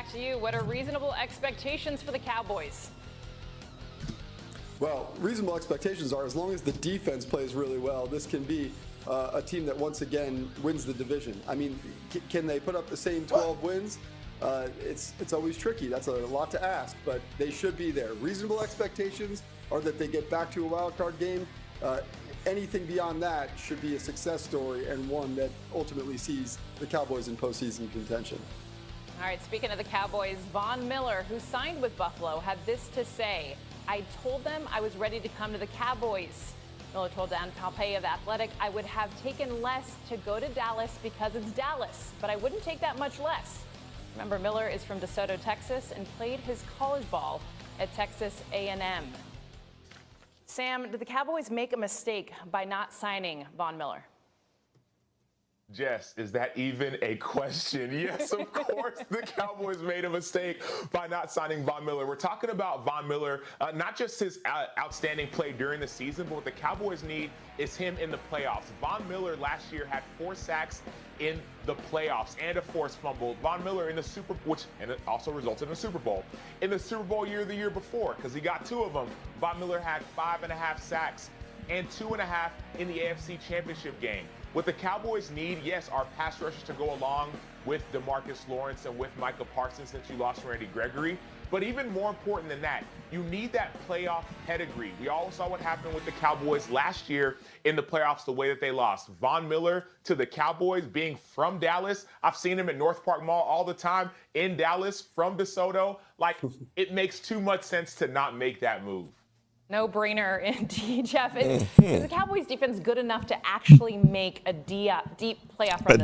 back to you. What are reasonable expectations for the Cowboys? Well, reasonable expectations are as long as the defense plays really well, this can be a team that once again wins the division. I mean, can they put up the same 12 wins? It's always tricky. That's a lot to ask, but they should be there. Reasonable expectations are that they get back to a wild card game. Anything beyond that should be a success story and one that ultimately sees the Cowboys in postseason contention. All right, speaking of the Cowboys, Von Miller, who signed with Buffalo, had this to say: "I told them I was ready to come to the Cowboys." Miller told Dan Palpay of Athletic, "I would have taken less to go to Dallas because it's Dallas, but I wouldn't take that much less." Remember, Miller is from DeSoto, Texas, and played his college ball at Texas A&M. Sam, did the Cowboys make a mistake by not signing Von Miller? Jess, is that even a question? Yes, of course, the Cowboys made a mistake by not signing Von Miller. We're talking about Von Miller, not just his outstanding play during the season, but what the Cowboys need is him in the playoffs. Von Miller last year had 4 sacks in the playoffs and a forced fumble. Von Miller in the and it also resulted in a Super Bowl. In the Super Bowl year the year before, because he got 2 of them, Von Miller had 5.5 sacks and 2.5 in the AFC Championship game. What the Cowboys need, yes, are pass rushers to go along with DeMarcus Lawrence and with Micah Parsons since you lost Randy Gregory. But even more important than that, you need that playoff pedigree. We all saw what happened with the Cowboys last year in the playoffs, the way that they lost. Von Miller to the Cowboys, being from Dallas. I've seen him at North Park Mall all the time in Dallas, from DeSoto. Like, it makes too much sense to not make that move. No brainer, indeed, Jeff. Is the Cowboys defense good enough to actually make a deep playoff run?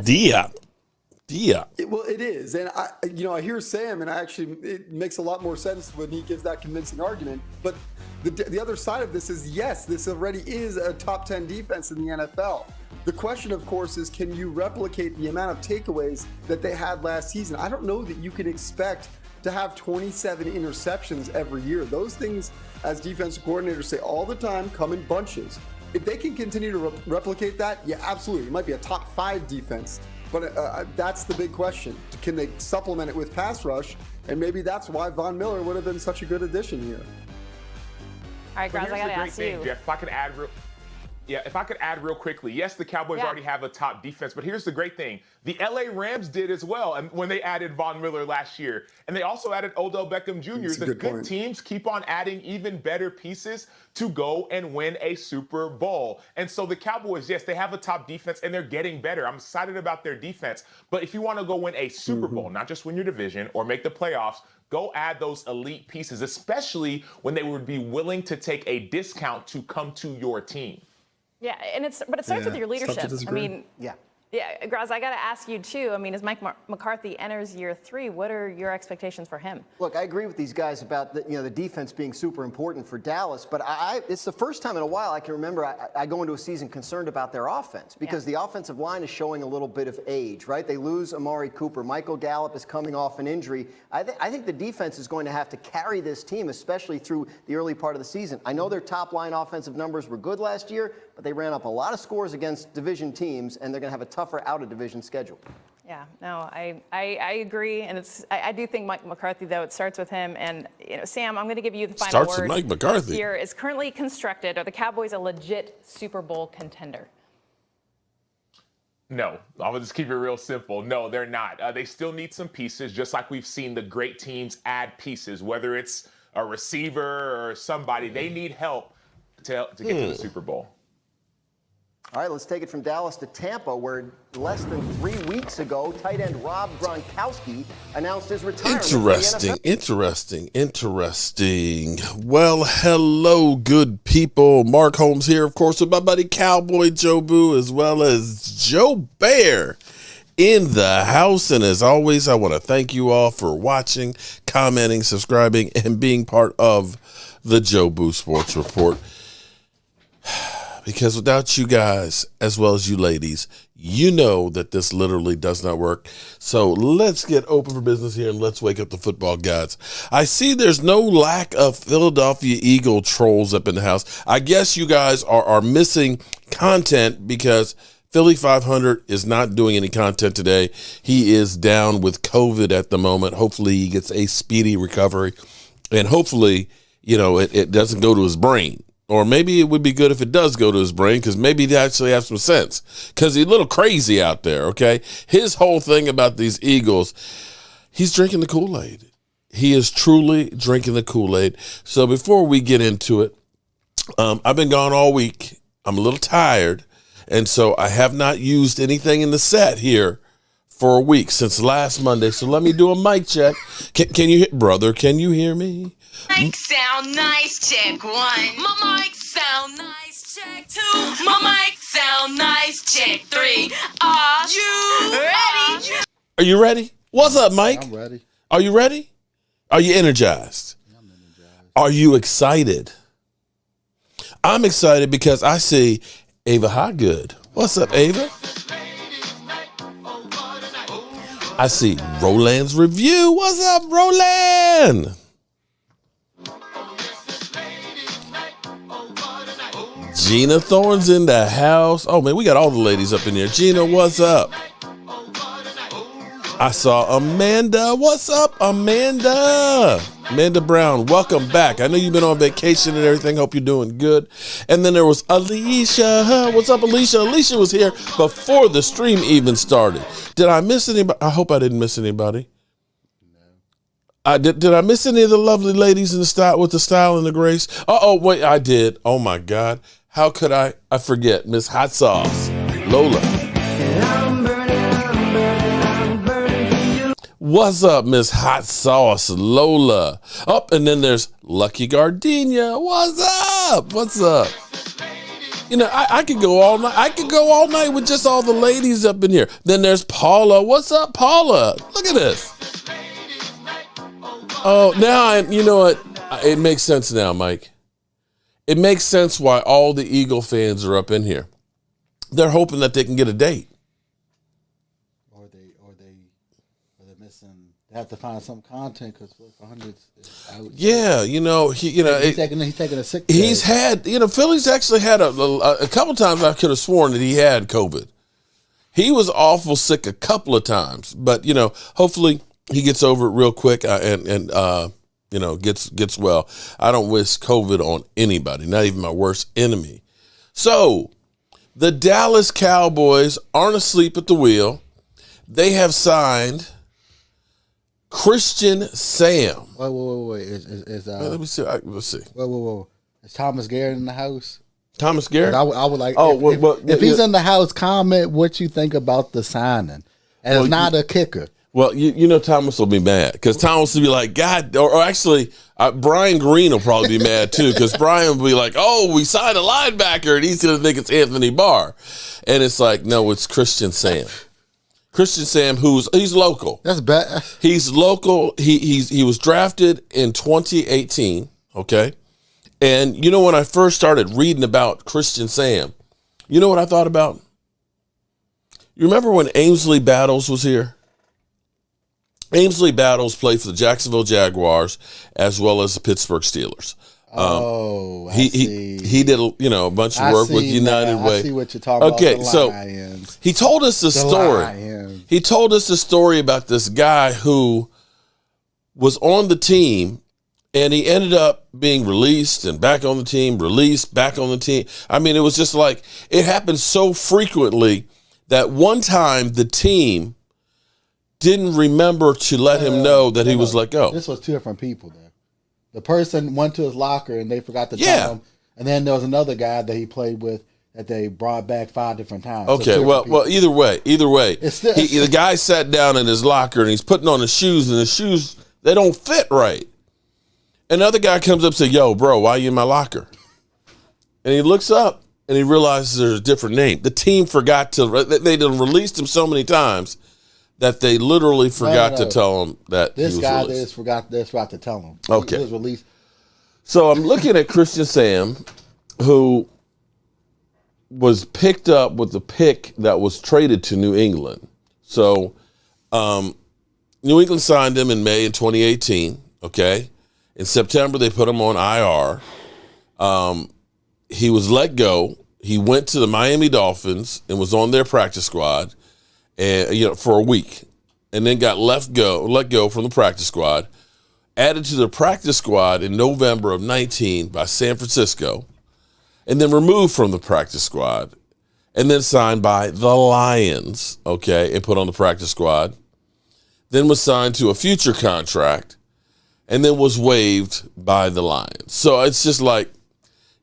Well, it is, and I hear Sam, and it makes a lot more sense when he gives that convincing argument. But the other side of this is, yes, this already is a top 10 defense in the NFL. The question, of course, is can you replicate the amount of takeaways that they had last season? I don't know that you can expect to have 27 interceptions every year. Those things, as defensive coordinators say all the time, come in bunches. If they can continue to replicate that, yeah, absolutely. It might be a top 5 defense, but that's the big question. Can they supplement it with pass rush? And maybe that's why Von Miller would have been such a good addition here. All right, Grounds, I got to ask you. Jeff, if I could add real quickly, yes, the Cowboys already have a top defense, but here's the great thing. The LA Rams did as well, and when they added Von Miller last year. And they also added Odell Beckham Jr. The good teams keep on adding even better pieces to go and win a Super Bowl. And so the Cowboys, yes, they have a top defense, and they're getting better. I'm excited about their defense. But if you want to go win a Super Bowl, not just win your division or make the playoffs, go add those elite pieces, especially when they would be willing to take a discount to come to your team. Yeah, but it starts with your leadership. I mean, Graz, I got to ask you too. I mean, as Mike McCarthy enters year 3, what are your expectations for him? Look, I agree with these guys about the defense being super important for Dallas, but it's the first time in a while I can remember I go into a season concerned about their offense because the offensive line is showing a little bit of age, right? They lose Amari Cooper. Michael Gallup is coming off an injury. I think the defense is going to have to carry this team, especially through the early part of the season. I know their top-line offensive numbers were good last year, but they ran up a lot of scores against division teams, and they're going to have a tougher out-of-division schedule. Yeah, no, I agree, and I do think Mike McCarthy, though, it starts with him. And Sam, I'm going to give you the final word. Starts with Mike McCarthy. Here is currently constructed. Are the Cowboys a legit Super Bowl contender? No, I'll just keep it real simple. No, they're not. They still need some pieces, just like we've seen the great teams add pieces, whether it's a receiver or somebody. They need help to get to the Super Bowl. All right, let's take it from Dallas to Tampa, where less than 3 weeks ago, tight end Rob Gronkowski announced his retirement. Interesting. Well, hello, good people. Mark Holmes here, of course, with my buddy Cowboy Jobu, as well as Joe Bear in the house. And as always, I want to thank you all for watching, commenting, subscribing, and being part of the Jobu Sports Report. Because without you guys, as well as you ladies, you know that this literally does not work. So let's get open for business here and let's wake up the football gods. I see there's no lack of Philadelphia Eagle trolls up in the house. I guess you guys are missing content because Philly 500 is not doing any content today. He is down with COVID at the moment. Hopefully he gets a speedy recovery, and hopefully, it doesn't go to his brain. Or maybe it would be good if it does go to his brain, because maybe he actually has some sense, because he's a little crazy out there, okay? His whole thing about these Eagles, he's drinking the Kool-Aid. He is truly drinking the Kool-Aid. So before we get into it, I've been gone all week. I'm a little tired, and so I have not used anything in the set here for a week since last Monday. So let me do a mic check. Can you, brother, can you hear me? Mic sound nice, check one. My mic sound nice, check two. My mic sound nice, check three. Are you ready? Are you ready? What's up, Mike? I'm ready. Are you ready? Are you energized? I'm energized. Are you excited? I'm excited because I see Ava Hotgood. What's up, Ava? I see Roland's Review. What's up, Roland? Gina Thorne's in the house. Oh, man, we got all the ladies up in here. Gina, what's up? I saw Amanda. What's up, Amanda? Amanda Brown, welcome back. I know you've been on vacation and everything. Hope you're doing good. And then there was Alicia. What's up, Alicia? Alicia was here before the stream even started. Did I miss anybody? I hope I didn't miss anybody. Did I miss any of the lovely ladies in the style with the style and the grace? Oh, wait, I did. Oh my God. How could I forget? Miss Hot Sauce, Lola. What's up, Miss Hot Sauce, Lola? Up, and then there's Lucky Gardenia. What's up? What's up? I could go all night. I could go all night with just all the ladies up in here. Then there's Paula. What's up, Paula? Look at this. Oh, now you know what? It makes sense now, Mike. It makes sense why all the Eagle fans are up in here. They're hoping that they can get a date. Or they're missing. They have to find some content because for hundreds. Yeah, he's taking a sick day. He's had, Philly's actually had a couple times. I could have sworn that he had COVID. He was awful sick a couple of times, but hopefully he gets over it real quick and gets well. I don't wish COVID on anybody, not even my worst enemy. So the Dallas Cowboys aren't asleep at the wheel. They have signed Christian Sam. Wait. Let me see. Let's see. Whoa. Is Thomas Garrett in the house? Thomas Garrett? I would like. Oh, if he's in the house, comment what you think about the signing. And it's not a kicker. Well, Thomas will be mad because Thomas will be like, God, or actually, Brian Green will probably be mad too because Brian will be like, oh, we signed a linebacker, and he's going to think it's Anthony Barr. And it's like, no, it's Christian Sam. Christian Sam, he's local. That's bad. He's local. He was drafted in 2018, okay? And when I first started reading about Christian Sam, you know what I thought about? You remember when Ainsley Battles was here? Ainsley Battles played for the Jacksonville Jaguars as well as the Pittsburgh Steelers. He did a bunch of work with United Way. I see what you're talking about. Okay, so he told us the story. Lions. He told us the story about this guy who was on the team and he ended up being released and back on the team, released, back on the team. I mean, it was just like it happened so frequently that one time the team didn't remember to let him know that he was let go. This was two different people there. The person went to his locker and they forgot to tell him. And then there was another guy that he played with that they brought back 5 different times. Okay, well, either way, the guy sat down in his locker and he's putting on his shoes, and the shoes, they don't fit right. Another guy comes up and says, yo, bro, why are you in my locker? And he looks up and he realizes there's a different name. The team forgot they done released him so many times that they literally forgot to tell him that this he was guy released. forgot to tell him. Okay. He was released. So I'm looking at Christian Sam, who was picked up with the pick that was traded to New England. So New England signed him in May in 2018, okay? In September, they put him on IR. He was let go. he went to the Miami Dolphins and was on their practice squad, and for a week, and then got let go from the practice squad. Added to the practice squad in November of 19 by San Francisco, and then removed from the practice squad, and then signed by the Lions, and put on the practice squad. Then was signed to a future contract, and then was waived by the Lions. So it's just like,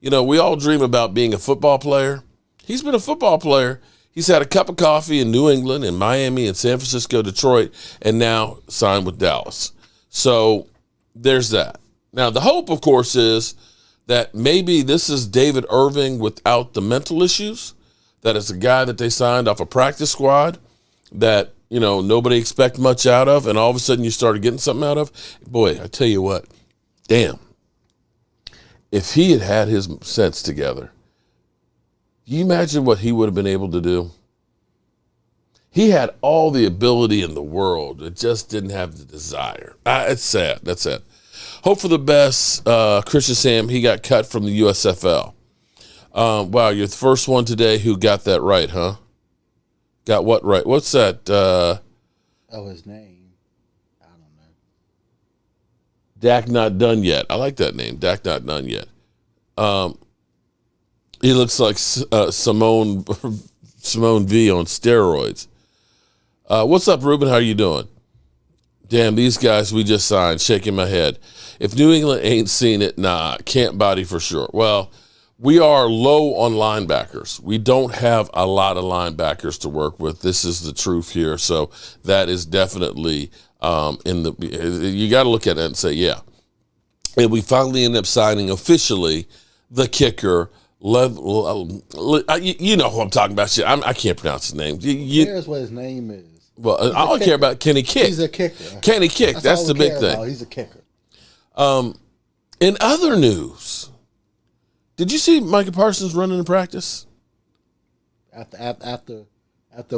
we all dream about being a football player. He's been a football player. He's had a cup of coffee in New England, in Miami, in San Francisco, Detroit, and now signed with Dallas. So there's that. Now, the hope, of course, is that maybe this is David Irving without the mental issues, that it's a guy that they signed off a practice squad that, nobody expect much out of, and all of a sudden you started getting something out of. Boy, I tell you what, damn. If he had his sense together, can you imagine what he would have been able to do? He had all the ability in the world. It just didn't have the desire. It's sad. That's it. Hope for the best. Christian Sam, he got cut from the USFL. Wow, you're the first one today who got that right, huh? Got what right? What's that? His name. I don't know. Dak Not Done Yet. I like that name. Dak Not Done Yet. He looks like Simone V on steroids. What's up, Ruben? How you doing? Damn, these guys we just signed. Shaking my head. If New England ain't seen it, nah, can't body for sure. Well, we are low on linebackers. We don't have a lot of linebackers to work with. This is the truth here. So that is definitely you got to look at it and say, yeah. And we finally end up signing officially the kicker. You know who I'm talking about. Shit, I can't pronounce his name. Here's what his name is. Well, I don't care about can he kick. He's a kicker. Can he kick? That's the big thing. He's a kicker. In other news, did you see Micah Parsons running in practice? After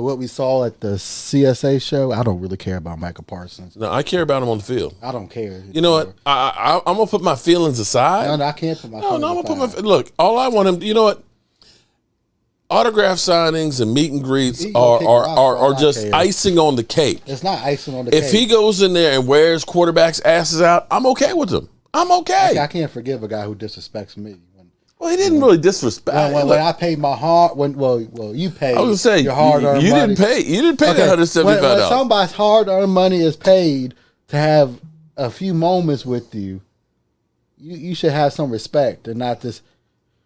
what we saw at the CSA show, I don't really care about Micah Parsons. No, I care about him on the field. I don't care. You know what? I'm gonna put my feelings aside. No, I can't put my feelings aside. No, I'm gonna put my look. All I want him. You know what? Autograph signings and meet and greets are just icing on the cake. It's not icing on the cake. If he goes in there and wears quarterbacks' asses out, I'm okay with him. I'm okay. I can't forgive a guy who disrespects me. Well, he didn't really disrespect. When I paid my you paid. I was gonna say your hard-earned you money. You didn't pay that $175. When somebody's hard-earned money is paid to have a few moments with you, you should have some respect and not this.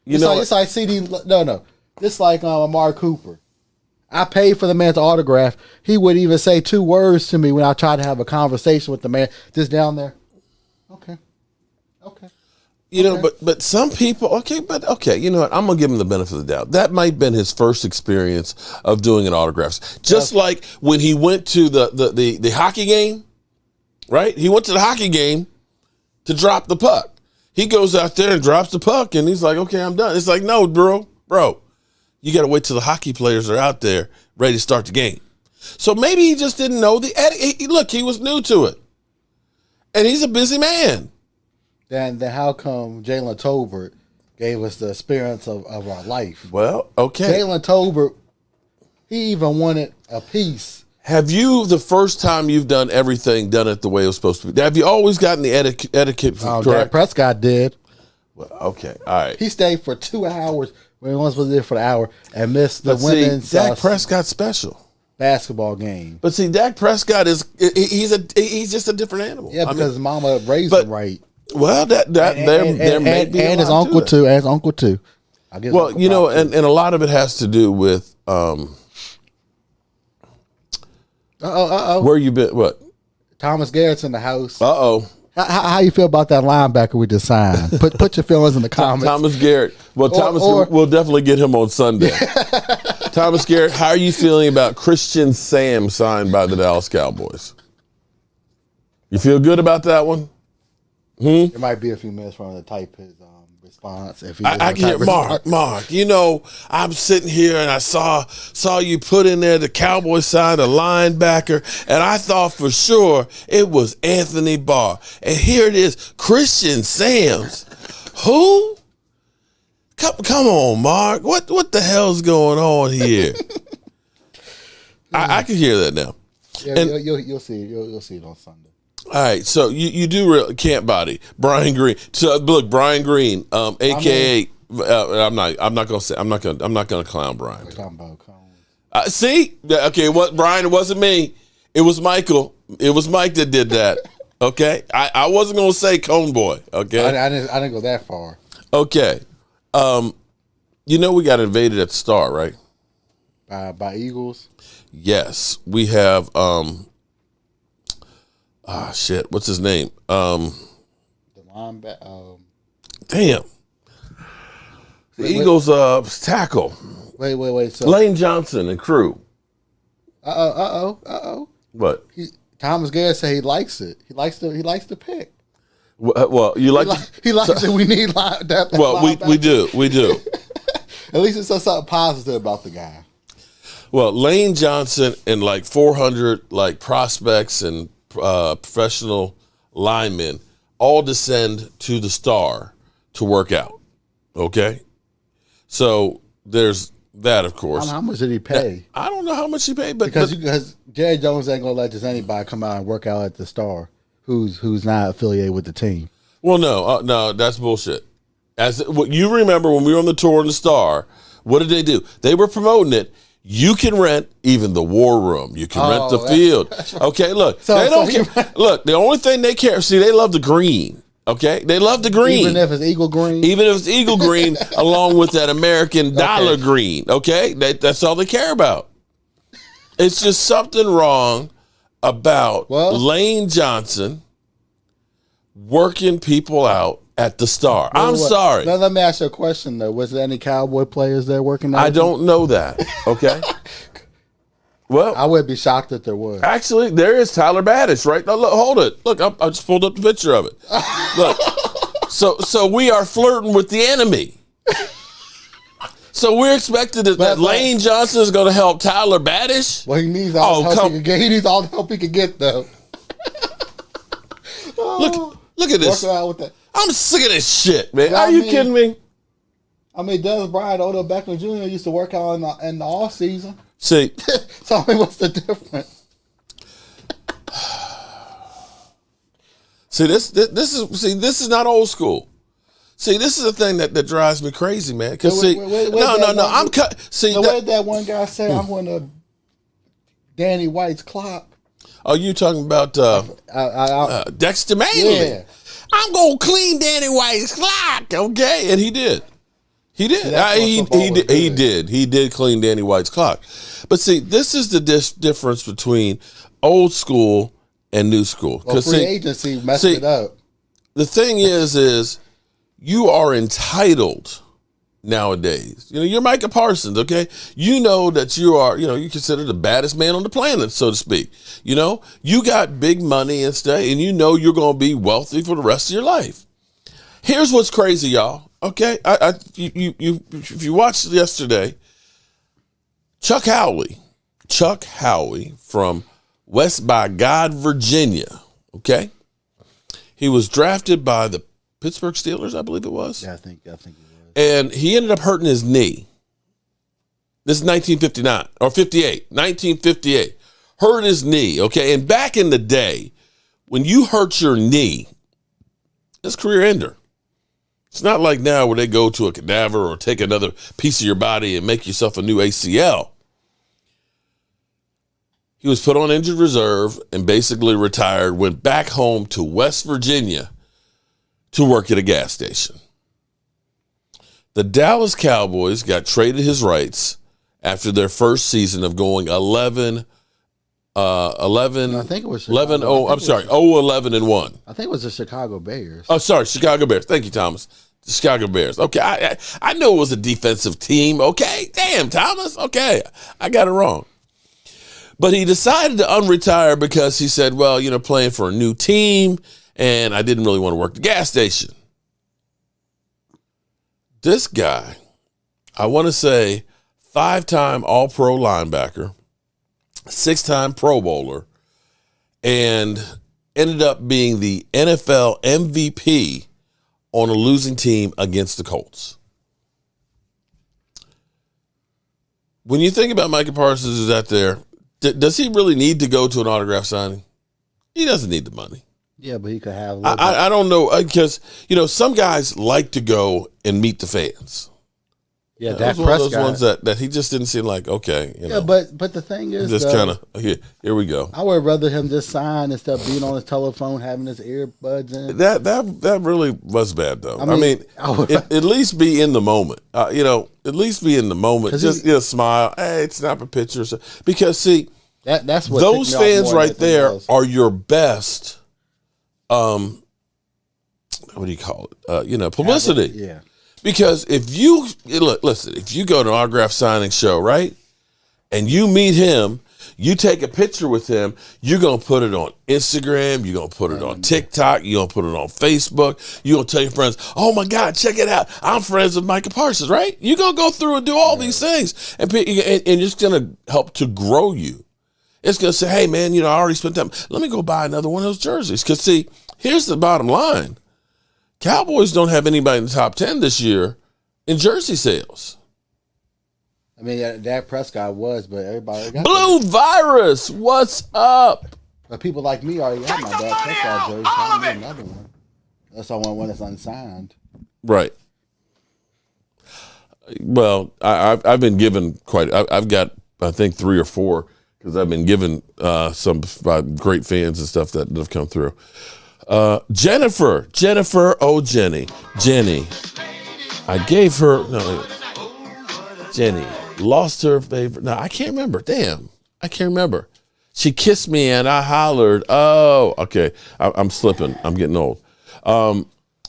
It's like CD. No. It's like Amari Cooper. I paid for the man's autograph. He would even say 2 words to me when I tried to have a conversation with the man just down there. Okay. But some people, you know what? I'm going to give him the benefit of the doubt. That might have been his first experience of doing an autographs. Just like when he went to the hockey game, right? He went to the hockey game to drop the puck. He goes out there and drops the puck, and he's like, okay, I'm done. It's like, no, bro, you got to wait till the hockey players are out there ready to start the game. So maybe he just didn't know the etiquette. Look, he was new to it. And he's a busy man. Then how come Jalen Tolbert gave us the experience of our life? Well, okay. Jalen Tolbert, he even wanted a piece. Have you, the first time you've done everything, done it the way it was supposed to be? Have you always gotten the etiquette correct? Dak Prescott did. Well, okay, all right. He stayed for 2 hours when he was supposed to be there for the hour and missed the women's Dak Prescott's special basketball game. But see, Dak Prescott he's just a different animal. Yeah, because his mama raised him right. Well, there may be and his uncle too. And his uncle too. Well, and a lot of it has to do with where you been? What? Thomas Garrett's in the house. How you feel about that linebacker we just signed? Put your feelings in the comments. Thomas Garrett. Well, we'll definitely get him on Sunday. Thomas Garrett, how are you feeling about Christian Sam signed by the Dallas Cowboys? You feel good about that one? It might be a few minutes for him to type his response. If he I can't, Mark. You know, I'm sitting here and I saw you put in there the Cowboys signed a linebacker, and I thought for sure it was Anthony Barr. And here it is, Christian Sams. Who? Come on, Mark. What the hell's going on here? I can hear that now. Yeah, and, you'll see it. You'll see it on Sunday. All right, so you do camp body Brian Green. So look, Brian Green, AKA I'm not gonna clown Brian. We're talking about cones. See, okay, what Brian? It wasn't me. It was Michael. It was Mike that did that. Okay, I wasn't gonna say cone boy. Okay, I didn't go that far. Okay, we got invaded at the Star, right? By Eagles. Yes, we have. Shit, what's his name? The linebacker. Damn. The Eagles tackle. Wait. So Lane Johnson and crew. What? Thomas Garrett said he likes it. He likes the pick. Well, you like he likes it. We need that. Well, we do. At least it says something positive about the guy. Well, Lane Johnson and like 400 like prospects and professional linemen all descend to the Star to work out. Okay, so there's that, of course. How much did he pay? I don't know how much he paid, but because Jerry Jones ain't gonna let just anybody come out and work out at the Star who's not affiliated with the team. Well, no, that's bullshit. What you remember when we were on the tour in the Star, what did they do? They were promoting it. You can rent even the war room. You can rent the field. Right. Okay, look, they don't care. Look, the only thing they care, they love the green. Okay, they love the green. Even if it's Eagle green? Even if it's Eagle green along with that American dollar green. Okay, that's all they care about. It's just something wrong about Lane Johnson working people out at the Star. I'm sorry. Now, let me ask you a question, though. Was there any Cowboy players there working out? I don't know that. Okay. Well, I would be shocked if there was. Actually, there is Tyler Baddish, right? Now, look, hold it. Look, I just pulled up the picture of it. Look. So we are flirting with the enemy. So we're expecting that Lane Johnson is going to help Tyler Baddish? Well, he needs all the help he can get. He needs all the help he can get, though. Look at this. With that. I'm sick of this shit, man. Are you kidding me? I mean, Dennis Bryant, Odell Beckham Jr. used to work out in the off season. See, tell me what's the difference? This is not old school. See, this is the thing that drives me crazy, man. Because no. I'm cut. See, what did that one guy say? I'm going to Danny White's clock. Oh, you talking about Dexter Manley? Yeah. I'm gonna clean Danny White's clock, okay? And he did. He did. He did clean Danny White's clock. But see, this is the difference between old school and new school. Well, free agency messed it up. The thing is you are entitled nowadays. You're Micah Parsons, okay? You know that you are, you're considered the baddest man on the planet, so to speak. You got big money and stuff, and you know you're going to be wealthy for the rest of your life. Here's what's crazy, y'all, okay? If you watched yesterday, Chuck Howley from West by God, Virginia, okay? He was drafted by the Pittsburgh Steelers, I believe it was. Yeah, I think it was. And he ended up hurting his knee. This is 1959 or 58, 1958. Hurt his knee, okay? And back in the day, when you hurt your knee, it's a career ender. It's not like now where they go to a cadaver or take another piece of your body and make yourself a new ACL. He was put on injured reserve and basically retired, went back home to West Virginia to work at a gas station. The Dallas Cowboys got traded his rights after their first season of going 11. I think it was 11. I'm sorry, 11-1. I think it was the Chicago Bears. Oh, sorry, Chicago Bears. Thank you, Thomas. The Chicago Bears. Okay, I know it was a defensive team. Okay, damn, Thomas. Okay, I got it wrong. But he decided to unretire because he said, well, playing for a new team, and I didn't really want to work the gas station. This guy, I want to say 5-time All-Pro linebacker, 6-time Pro Bowler, and ended up being the NFL MVP on a losing team against the Colts. when you think about Micah Parsons who's out there, does he really need to go to an autograph signing? He doesn't need the money. Yeah, but he could have. I don't know, because some guys like to go and meet the fans. Yeah, that was one of those ones that he just didn't seem like, okay. Yeah, but the thing is, just kind of, here we go. I would rather him just sign instead of being on his telephone, having his earbuds in. That really was bad, though. I mean at least be in the moment. At least be in the moment. Just smile. Hey, snap a picture. Because, see, that's what those fans right there are your best, what do you call it? Publicity. Yeah. Because if you go to an autograph signing show, right, and you meet him, you take a picture with him, you're going to put it on Instagram, you're going to put it on TikTok, you're going to put it on Facebook, you're going to tell your friends, oh my God, check it out, I'm friends with Micah Parsons, right? You're going to go through and do all these things, and it's going to help to grow you. It's going to say, hey man, I already spent time, let me go buy another one of those jerseys. Because, see, here's the bottom line. Cowboys don't have anybody in the top 10 this year in jersey sales. I mean, Dak Prescott was, but everybody got Blue Virus, what's up? But people like me already have my Dak Prescott jersey, so I don't need another one. That's the only one that's unsigned. Right. Well, I've been given I've got, I think, 3 or 4, because I've been given some by great fans and stuff that have come through. Jennifer, Jenny, I gave her, Jenny lost her favorite. No, I can't remember. Damn, I can't remember. She kissed me and I hollered. Oh, okay. I'm slipping. I'm getting old.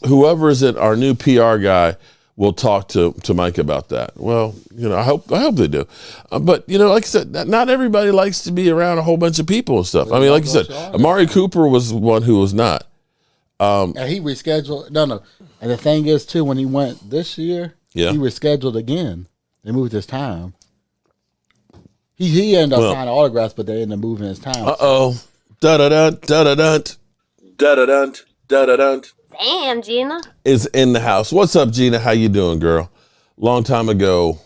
Whoever is our new PR guy will talk to Mike about that. Well, I hope they do. But like I said, not everybody likes to be around a whole bunch of people and stuff. I mean, like you said, Amari Cooper was one who was not. And he rescheduled. No. And the thing is, too, when he went this year, he rescheduled again. They moved his time. He ended up signing autographs, but they ended up moving his time. Uh-oh. Da-da-dun, da-da-dun, da-da-dun, da-da-dun. Damn, Gina. Is in the house. What's up, Gina? How you doing, girl? Long time ago,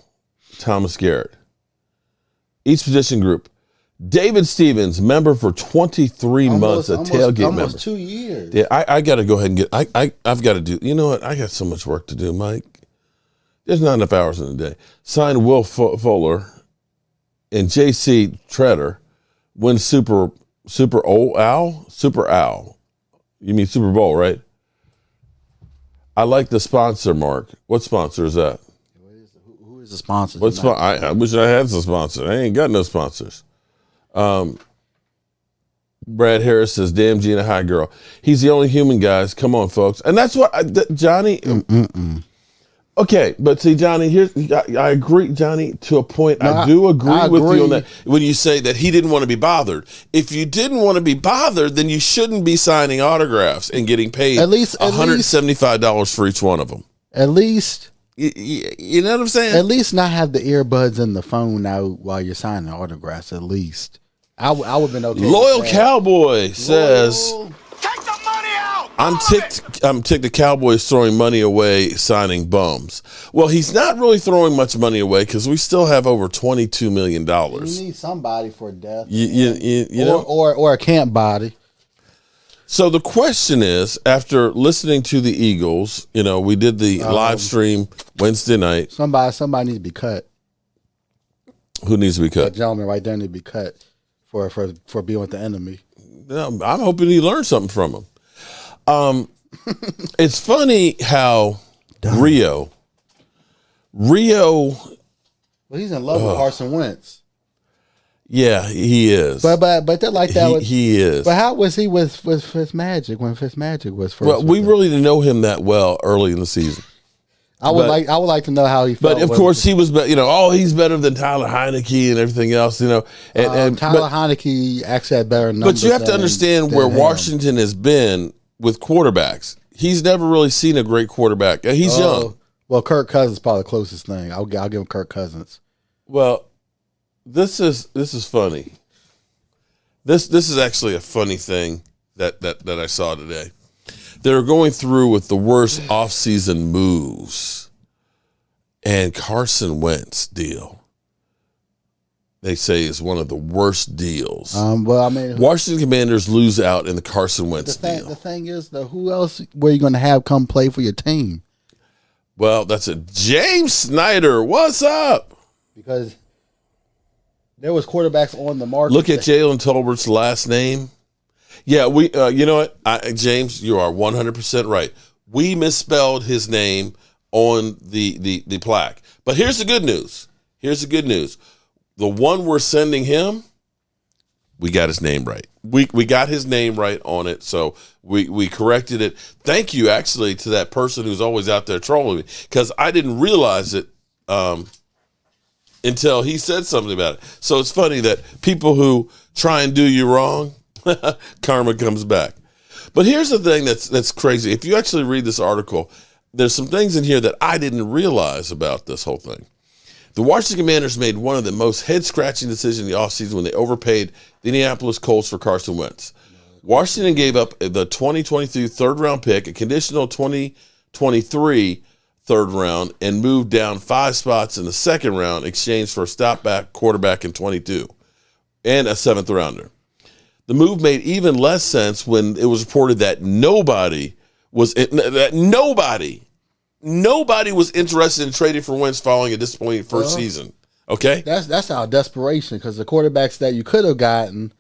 Thomas Garrett. Each position group. David Stevens, member for 23 months, a tailgate member. Almost 2 years. Yeah, I got to go ahead and get, I've got to do, you know what? I got so much work to do, Mike. There's not enough hours in the day. Signed Will Fuller and J.C. Treader win Super Owl. You mean Super Bowl, right? I like the sponsor, Mark. What sponsor is that? Who is the sponsor? I wish I had some sponsors. I ain't got no sponsors. Brad Harris says, damn, Gina, hi, girl. He's the only human, guys. Come on, folks. And that's what, Johnny. Okay, but see, Johnny, I agree, Johnny, to a point. I do agree with you on that when you say that he didn't want to be bothered. If you didn't want to be bothered, then you shouldn't be signing autographs and getting paid at least $175 for each one of them. At least. You know what I'm saying? At least not have the earbuds in the phone out while you're signing autographs, at least. I would have been okay. Loyal Cowboy says, Take the money out! I'm ticked the Cowboys throwing money away signing bums. Well, he's not really throwing much money away because we still have over $22 million. You need somebody for death. You know? Or a camp body. So the question is, after listening to the Eagles, we did the live stream Wednesday night. Somebody needs to be cut. Who needs to be cut? That gentleman right there needs to be cut for being with the enemy. I'm hoping he learned something from him. It's funny how Rio. Well, he's in love with Carson Wentz. Yeah, he is. But they're like that. He is. But how was he with Fitzmagic when Fitzmagic was first? Well, we really didn't know him that well early in the season. I would like to know how he felt. But of course, he was, he's better than Tyler Heineke and everything else, And Tyler Heineke actually had better numbers. But you have to understand where Washington has been with quarterbacks. He's never really seen a great quarterback. He's young. Well, Kirk Cousins is probably the closest thing. I'll give him Kirk Cousins. Well, this is funny. This is actually a funny thing that I saw today. They're going through with the worst offseason moves and Carson Wentz deal. they say is one of the worst deals. Well, I mean, Washington Commanders lose out in the Carson Wentz deal. The thing is, though, who else were you going to have come play for your team? Well, that's it. James Snyder, what's up? Because there was quarterbacks on the market. Look at Jalen Tolbert's last name. Yeah, we. You know what, James, you are 100% right. We misspelled his name on the plaque. But here's the good news. The one we're sending him, we got his name right. We got his name right on it, so we corrected it. Thank you, actually, to that person who's always out there trolling me, because I didn't realize it until he said something about it. So it's funny that people who try and do you wrong, karma comes back. But here's the thing that's crazy. If you actually read this article, there's some things in here that I didn't realize about this whole thing. The Washington Commanders made one of the most head-scratching decisions in the offseason when they overpaid the Indianapolis Colts for Carson Wentz. Washington gave up the 2022 third-round pick, a conditional 2023 third round, and moved down 5 spots in the second round in exchange for a stopback quarterback in 22 and a 7th-rounder. The move made even less sense when it was reported that nobody was interested in trading for Wentz following a disappointing first season. Okay, that's our desperation, because the quarterbacks that you could have gotten,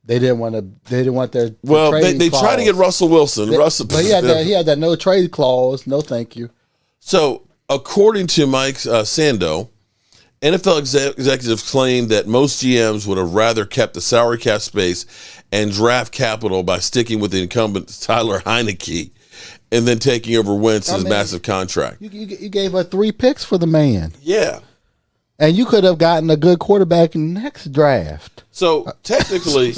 they didn't want their they tried to get Russell Wilson. But he had that no trade clause. No, thank you. So according to Mike Sando, NFL executives claim that most GMs would have rather kept the salary cap space and draft capital by sticking with the incumbent Tyler Heineke and then taking over Wentz's massive contract. You gave up 3 picks for the man. Yeah. And you could have gotten a good quarterback in the next draft. So technically,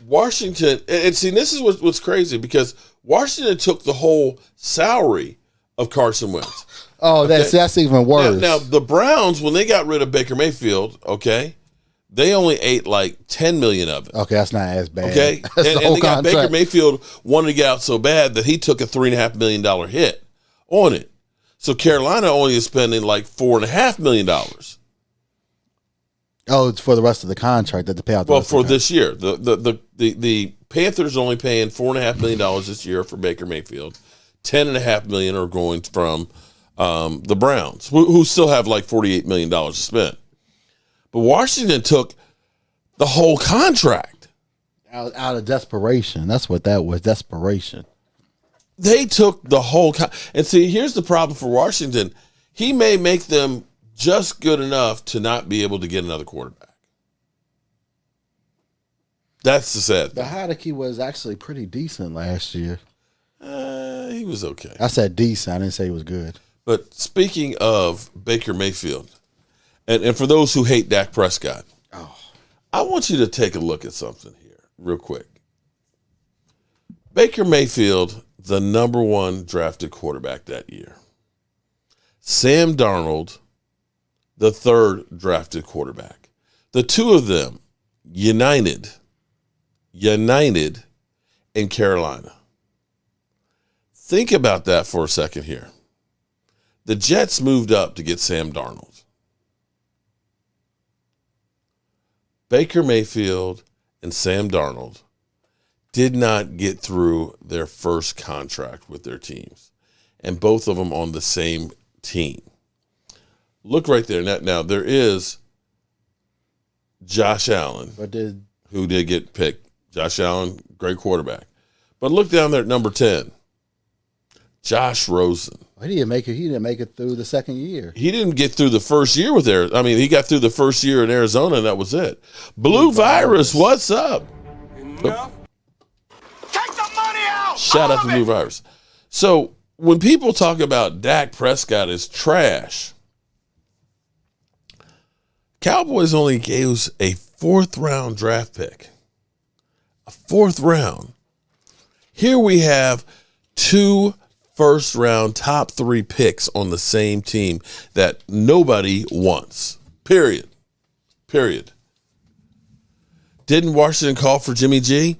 Washington, and see, this is what's crazy, because Washington took the whole salary of Carson Wentz. Oh, that's even worse. Now, the Browns, when they got rid of Baker Mayfield, okay, they only ate like $10 million of it. Okay, that's not as bad. Okay, and they got Baker Mayfield wanted to get out so bad that he took a $3.5 million hit on it. So Carolina only is spending like $4.5 million. Oh, it's for the rest of the contract that they pay out. Well, for this year, the Panthers are only paying $4.5 million this year for Baker Mayfield. $10.5 million are going from the Browns, who still have like $48 million to spend. But Washington took the whole contract. Out of desperation. That's what that was, desperation. They took the whole and see, here's the problem for Washington. He may make them just good enough to not be able to get another quarterback. That's the sad thing. The Heineke was actually pretty decent last year. He was okay. I said decent. I didn't say he was good. But speaking of Baker Mayfield, and for those who hate Dak Prescott, I want you to take a look at something here real quick. Baker Mayfield, the number 1 drafted quarterback that year. Sam Darnold, the 3rd drafted quarterback. The two of them united in Carolina. Think about that for a second here. The Jets moved up to get Sam Darnold. Baker Mayfield and Sam Darnold did not get through their first contract with their teams, and both of them on the same team. Look right there. Now there is Josh Allen, who did get picked. Josh Allen, great quarterback. But look down there at number 10. Josh Rosen. He didn't make it through the second year. He didn't get through the first year with Arizona. I mean, he got through the first year in Arizona, and that was it. Blue Virus, what's up? Enough. Take the money out. Shout out to Blue Virus. So when people talk about Dak Prescott as trash, Cowboys only gave us a 4th-round draft pick. A 4th round. Here we have 2 first-round top 3 picks on the same team that nobody wants. Period. Didn't Washington call for Jimmy G?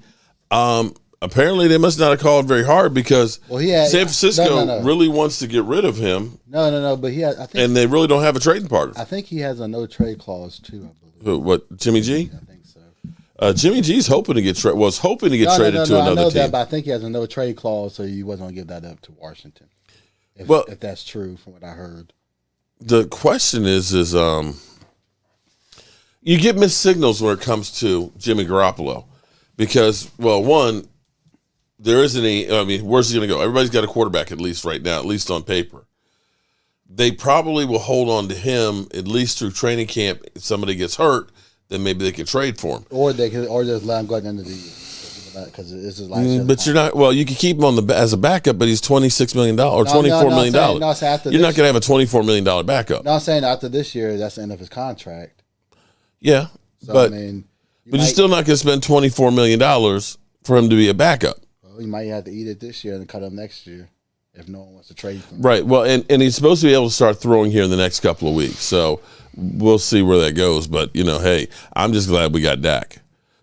Apparently they must not have called very hard, because San Francisco really wants to get rid of him. No, but he has. I think, and they really don't have a trading partner. I think he has a no trade clause too, I believe. What, Jimmy G? I think so. Jimmy G's hoping to get traded to I another know team. that, but I think he has a no trade clause, so he wasn't going to give that up to Washington. If that's true from what I heard. The question is you get mixed signals when it comes to Jimmy Garoppolo because, well, one, there isn't any. I mean, where's he going to go? Everybody's got a quarterback at least right now, at least on paper. They probably will hold on to him at least through training camp. If somebody gets hurt, then maybe they could trade for him. Or just let him go at the end of the year. Because this is like. But you're not. Well, you can keep him as a backup, but he's $26 million or $24 million. You're not going to have a $24 million backup. No, I'm saying after this year, that's the end of his contract. Yeah, so, but I mean, you're still not going to spend $24 million for him to be a backup. Well, you might have to eat it this year and cut him next year if no one wants to trade for him. Right. Well, and he's supposed to be able to start throwing here in the next couple of weeks. So we'll see where that goes. But, hey, I'm just glad we got Dak.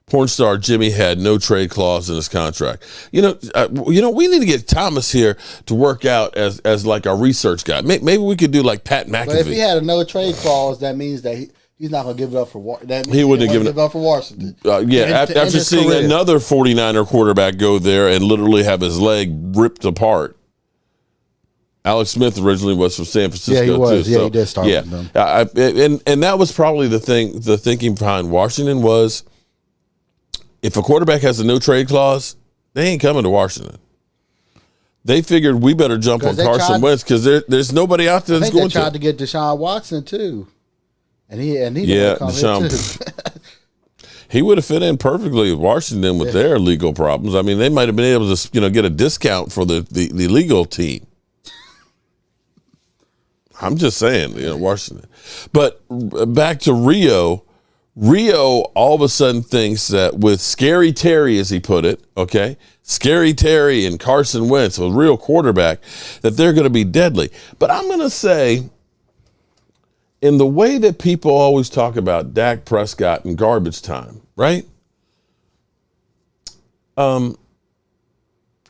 Porn star Jimmy had no trade clause in his contract. We need to get Thomas here to work out as like our research guy. Maybe we could do like Pat McAfee. But if he had a no trade clause, that means that he's not going to give it up for Washington. He wouldn't have given it up for Washington. After seeing another 49er quarterback go there and literally have his leg ripped apart. Alex Smith originally was from San Francisco. Yeah, he was. Too, yeah, he did start with them. And that was probably the thinking behind Washington was, if a quarterback has a no trade clause, they ain't coming to Washington. They figured we better jump on Carson Wentz because there's nobody out there that's going to. They tried to get Deshaun Watson too, and he didn't come here too. He would have fit in perfectly with Washington with their legal problems. I mean, they might have been able to get a discount for the legal team. I'm just saying, Washington. But back to Rio. Rio all of a sudden thinks that with Scary Terry, as he put it, okay, Scary Terry and Carson Wentz, a real quarterback, that they're going to be deadly. But I'm going to say, in the way that people always talk about Dak Prescott and garbage time, right?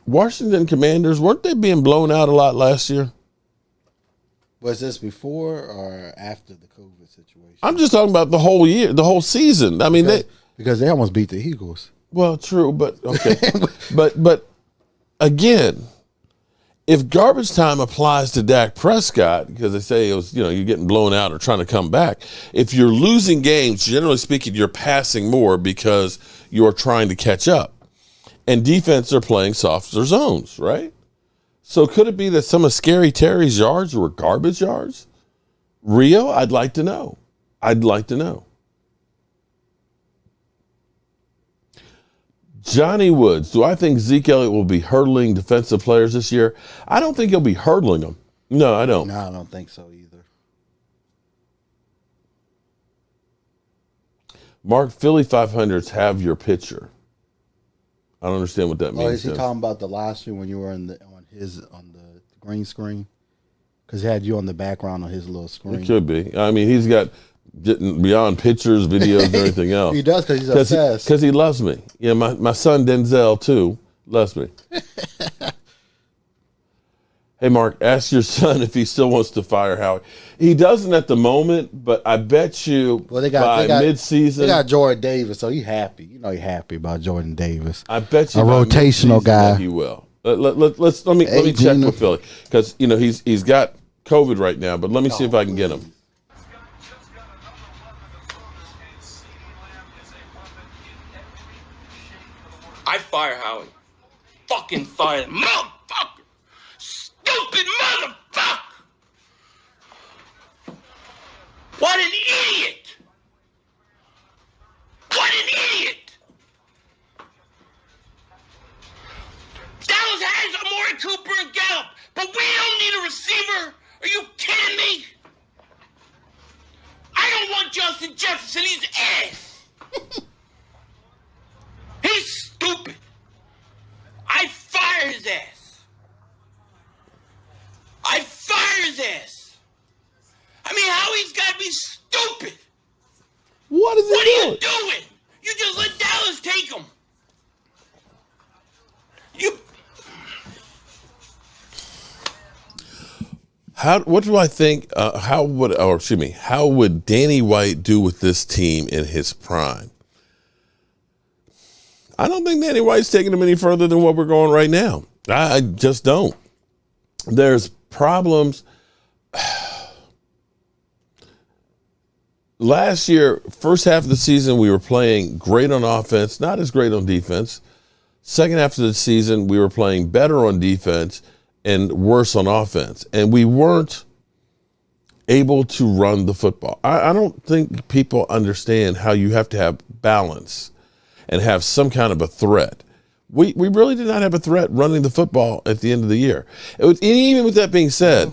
Washington Commanders, weren't they being blown out a lot last year? Was this before or after the COVID situation? I'm just talking about the whole year, the whole season. I mean, because they almost beat the Eagles. Well, true, but okay. but again, if garbage time applies to Dak Prescott, because they say it was, you're getting blown out or trying to come back. If you're losing games, generally speaking, you're passing more because you're trying to catch up. And defense are playing softer zones, right? So could it be that some of Scary Terry's yards were garbage yards? Rio, I'd like to know. Johnny Woods, do I think Zeke Elliott will be hurdling defensive players this year? I don't think he'll be hurdling them. No, I don't. No, I don't think so either. Mark, Philly 500s have your picture. I don't understand what that means. Oh, is he talking about the live stream when you were on the green screen? Because he had you on the background on his little screen. It could be. I mean, he's got beyond pictures, videos, and everything else. He does because he's obsessed. Because he loves me. Yeah, my son Denzel, too, loves me. Hey, Mark, ask your son if he still wants to fire Howie. He doesn't at the moment, but I bet you by midseason. They got Jordan Davis, so he's happy. He's happy about Jordan Davis. I bet you a rotational guy. He will. Let me check with Philly because he's got COVID right now, but let me see if I can get him. I fire Howie. Fucking fire him. Motherfucker! Stupid motherfucker! What an idiot! What an idiot! Dallas has Amari Cooper and Gallup, but we don't need a receiver. Are you kidding me? I don't want Justin Jefferson. He's ass. He's stupid. I fire his ass. I fire his ass. I mean, Howie's got to be stupid. What do I think? How would Danny White do with this team in his prime? I don't think Danny White's taking them any further than what we're going right now. I just don't. There's problems. Last year, first half of the season, we were playing great on offense, not as great on defense. Second half of the season, we were playing better on defense and worse on offense. And we weren't able to run the football. I don't think people understand how you have to have balance and have some kind of a threat. We really did not have a threat running the football at the end of the year. Even with that being said,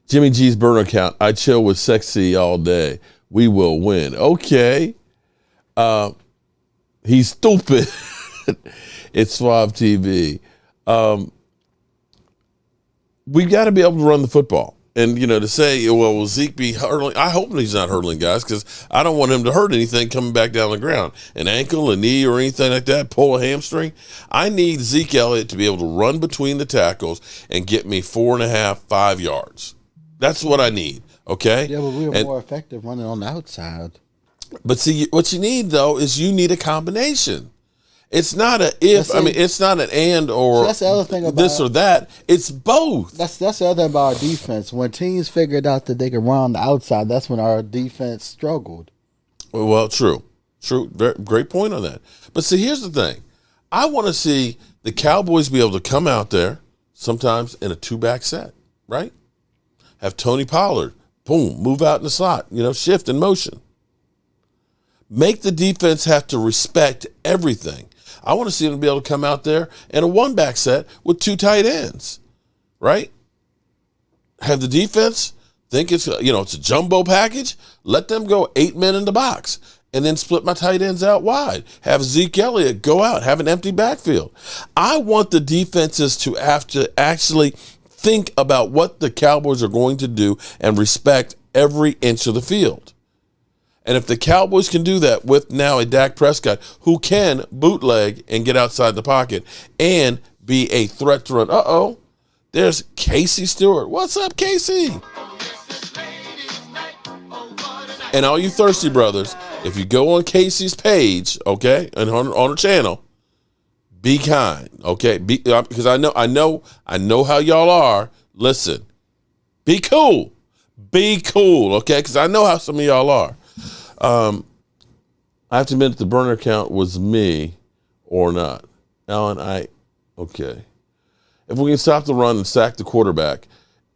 Jimmy G's burner account, I chill with sexy all day. We will win. Okay. He's stupid. It's Suave TV. We got to be able to run the football. And, to say, well, will Zeke be hurdling? I hope he's not hurdling guys because I don't want him to hurt anything coming back down the ground. An ankle, a knee, or anything like that, pull a hamstring. I need Zeke Elliott to be able to run between the tackles and get me 4.5, 5 yards. That's what I need, okay? Yeah, but we were more effective running on the outside. But see, what you need, though, is you need a combination. It's not a if. It's not an and or that's the other thing about this or that. It's both. That's the other thing about our defense. When teams figured out that they could run on the outside, that's when our defense struggled. Well, true. Very, great point on that. But see, here's the thing. I want to see the Cowboys be able to come out there sometimes in a 2-back set, right? Have Tony Pollard, boom, move out in the slot, shift in motion. Make the defense have to respect everything. I want to see them be able to come out there in a 1-back set with 2 tight ends, right? Have the defense think it's a jumbo package. Let them go 8 men in the box and then split my tight ends out wide. Have Zeke Elliott go out, have an empty backfield. I want the defenses to have to actually think about what the Cowboys are going to do and respect every inch of the field. And if the Cowboys can do that with now a Dak Prescott who can bootleg and get outside the pocket and be a threat to run. There's Casey Stewart. What's up, Casey? And all you thirsty brothers, if you go on Casey's page, okay, and on her channel, be kind, okay? Because I know how y'all are. Listen, be cool, okay? Because I know how some of y'all are. I have to admit if the burner account was me or not. Alan, okay. If we can stop the run and sack the quarterback,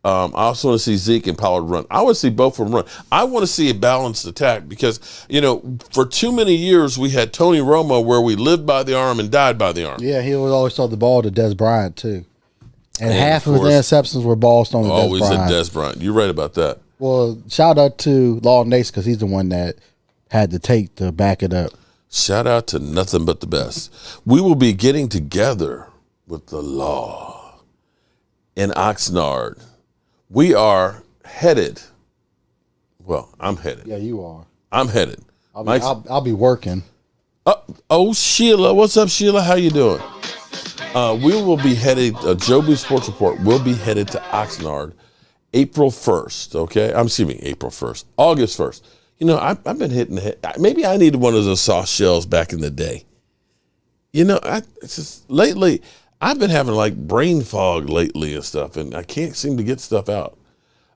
I also want to see Zeke and Pollard run. I want to see both of them run. I want to see a balanced attack because, for too many years we had Tony Romo where we lived by the arm and died by the arm. Yeah, he always throw the ball to Des Bryant too. And half of his interceptions were balls thrown to Des Bryant. Always at Des Bryant. You're right about that. Well, shout out to Law Nace because he's the one that had to take to back it up. Shout out to nothing but the best. We will be getting together with the Law in Oxnard. We are headed. Well, I'm headed. Yeah, you are. I'm headed. I'll be working. Sheila. What's up, Sheila? How you doing? We will be headed, Jobu Sports Report will be headed to Oxnard April 1st, okay? April 1st. August 1st. I've been hitting the head. Maybe I needed one of those soft shells back in the day. It's just lately, I've been having like brain fog lately and stuff, and I can't seem to get stuff out.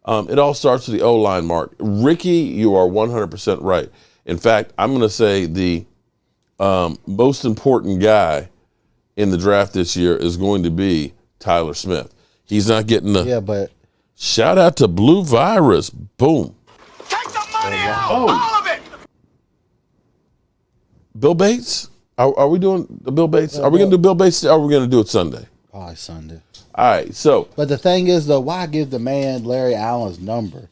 It all starts with the O-line, Mark. Ricky, you are 100% right. In fact, I'm going to say the most important guy in the draft this year is going to be Tyler Smith. He's not getting the... Yeah, but... Shout out to Blue Virus. Boom. Take the money out, all of it. Bill Bates? Are we doing the Bill Bates? Are we going to do Bill Bates or are we going to do it Sunday? Probably Sunday. All right, so. But the thing is, though, why give the man Larry Allen's number?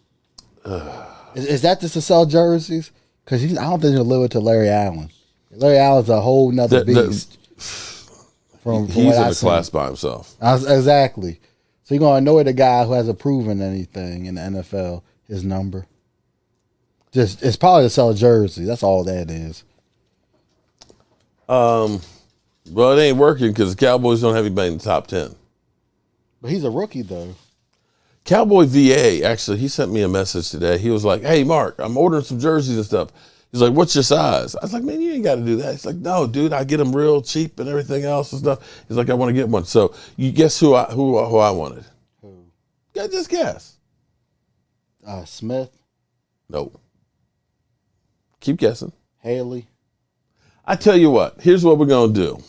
Is that just to sell jerseys? Because I don't think he'll live it to Larry Allen. Larry Allen's a whole nother beast. He's in a class by himself. Exactly. So you're going to annoy the guy who hasn't proven anything in the NFL, his number. It's probably to sell a jersey. That's all that is. Well, it ain't working because the Cowboys don't have anybody in the top 10. But he's a rookie, though. Cowboy VA, actually, he sent me a message today. He was like, hey, Mark, I'm ordering some jerseys and stuff. He's like, what's your size? I was like, man, you ain't got to do that. He's like, no, dude, I get them real cheap and everything else and stuff. He's like, I want to get one. So you guess who I wanted? Who? Yeah, just guess. Smith. Nope. Keep guessing. Haley. I tell you what, here's what we're going to do.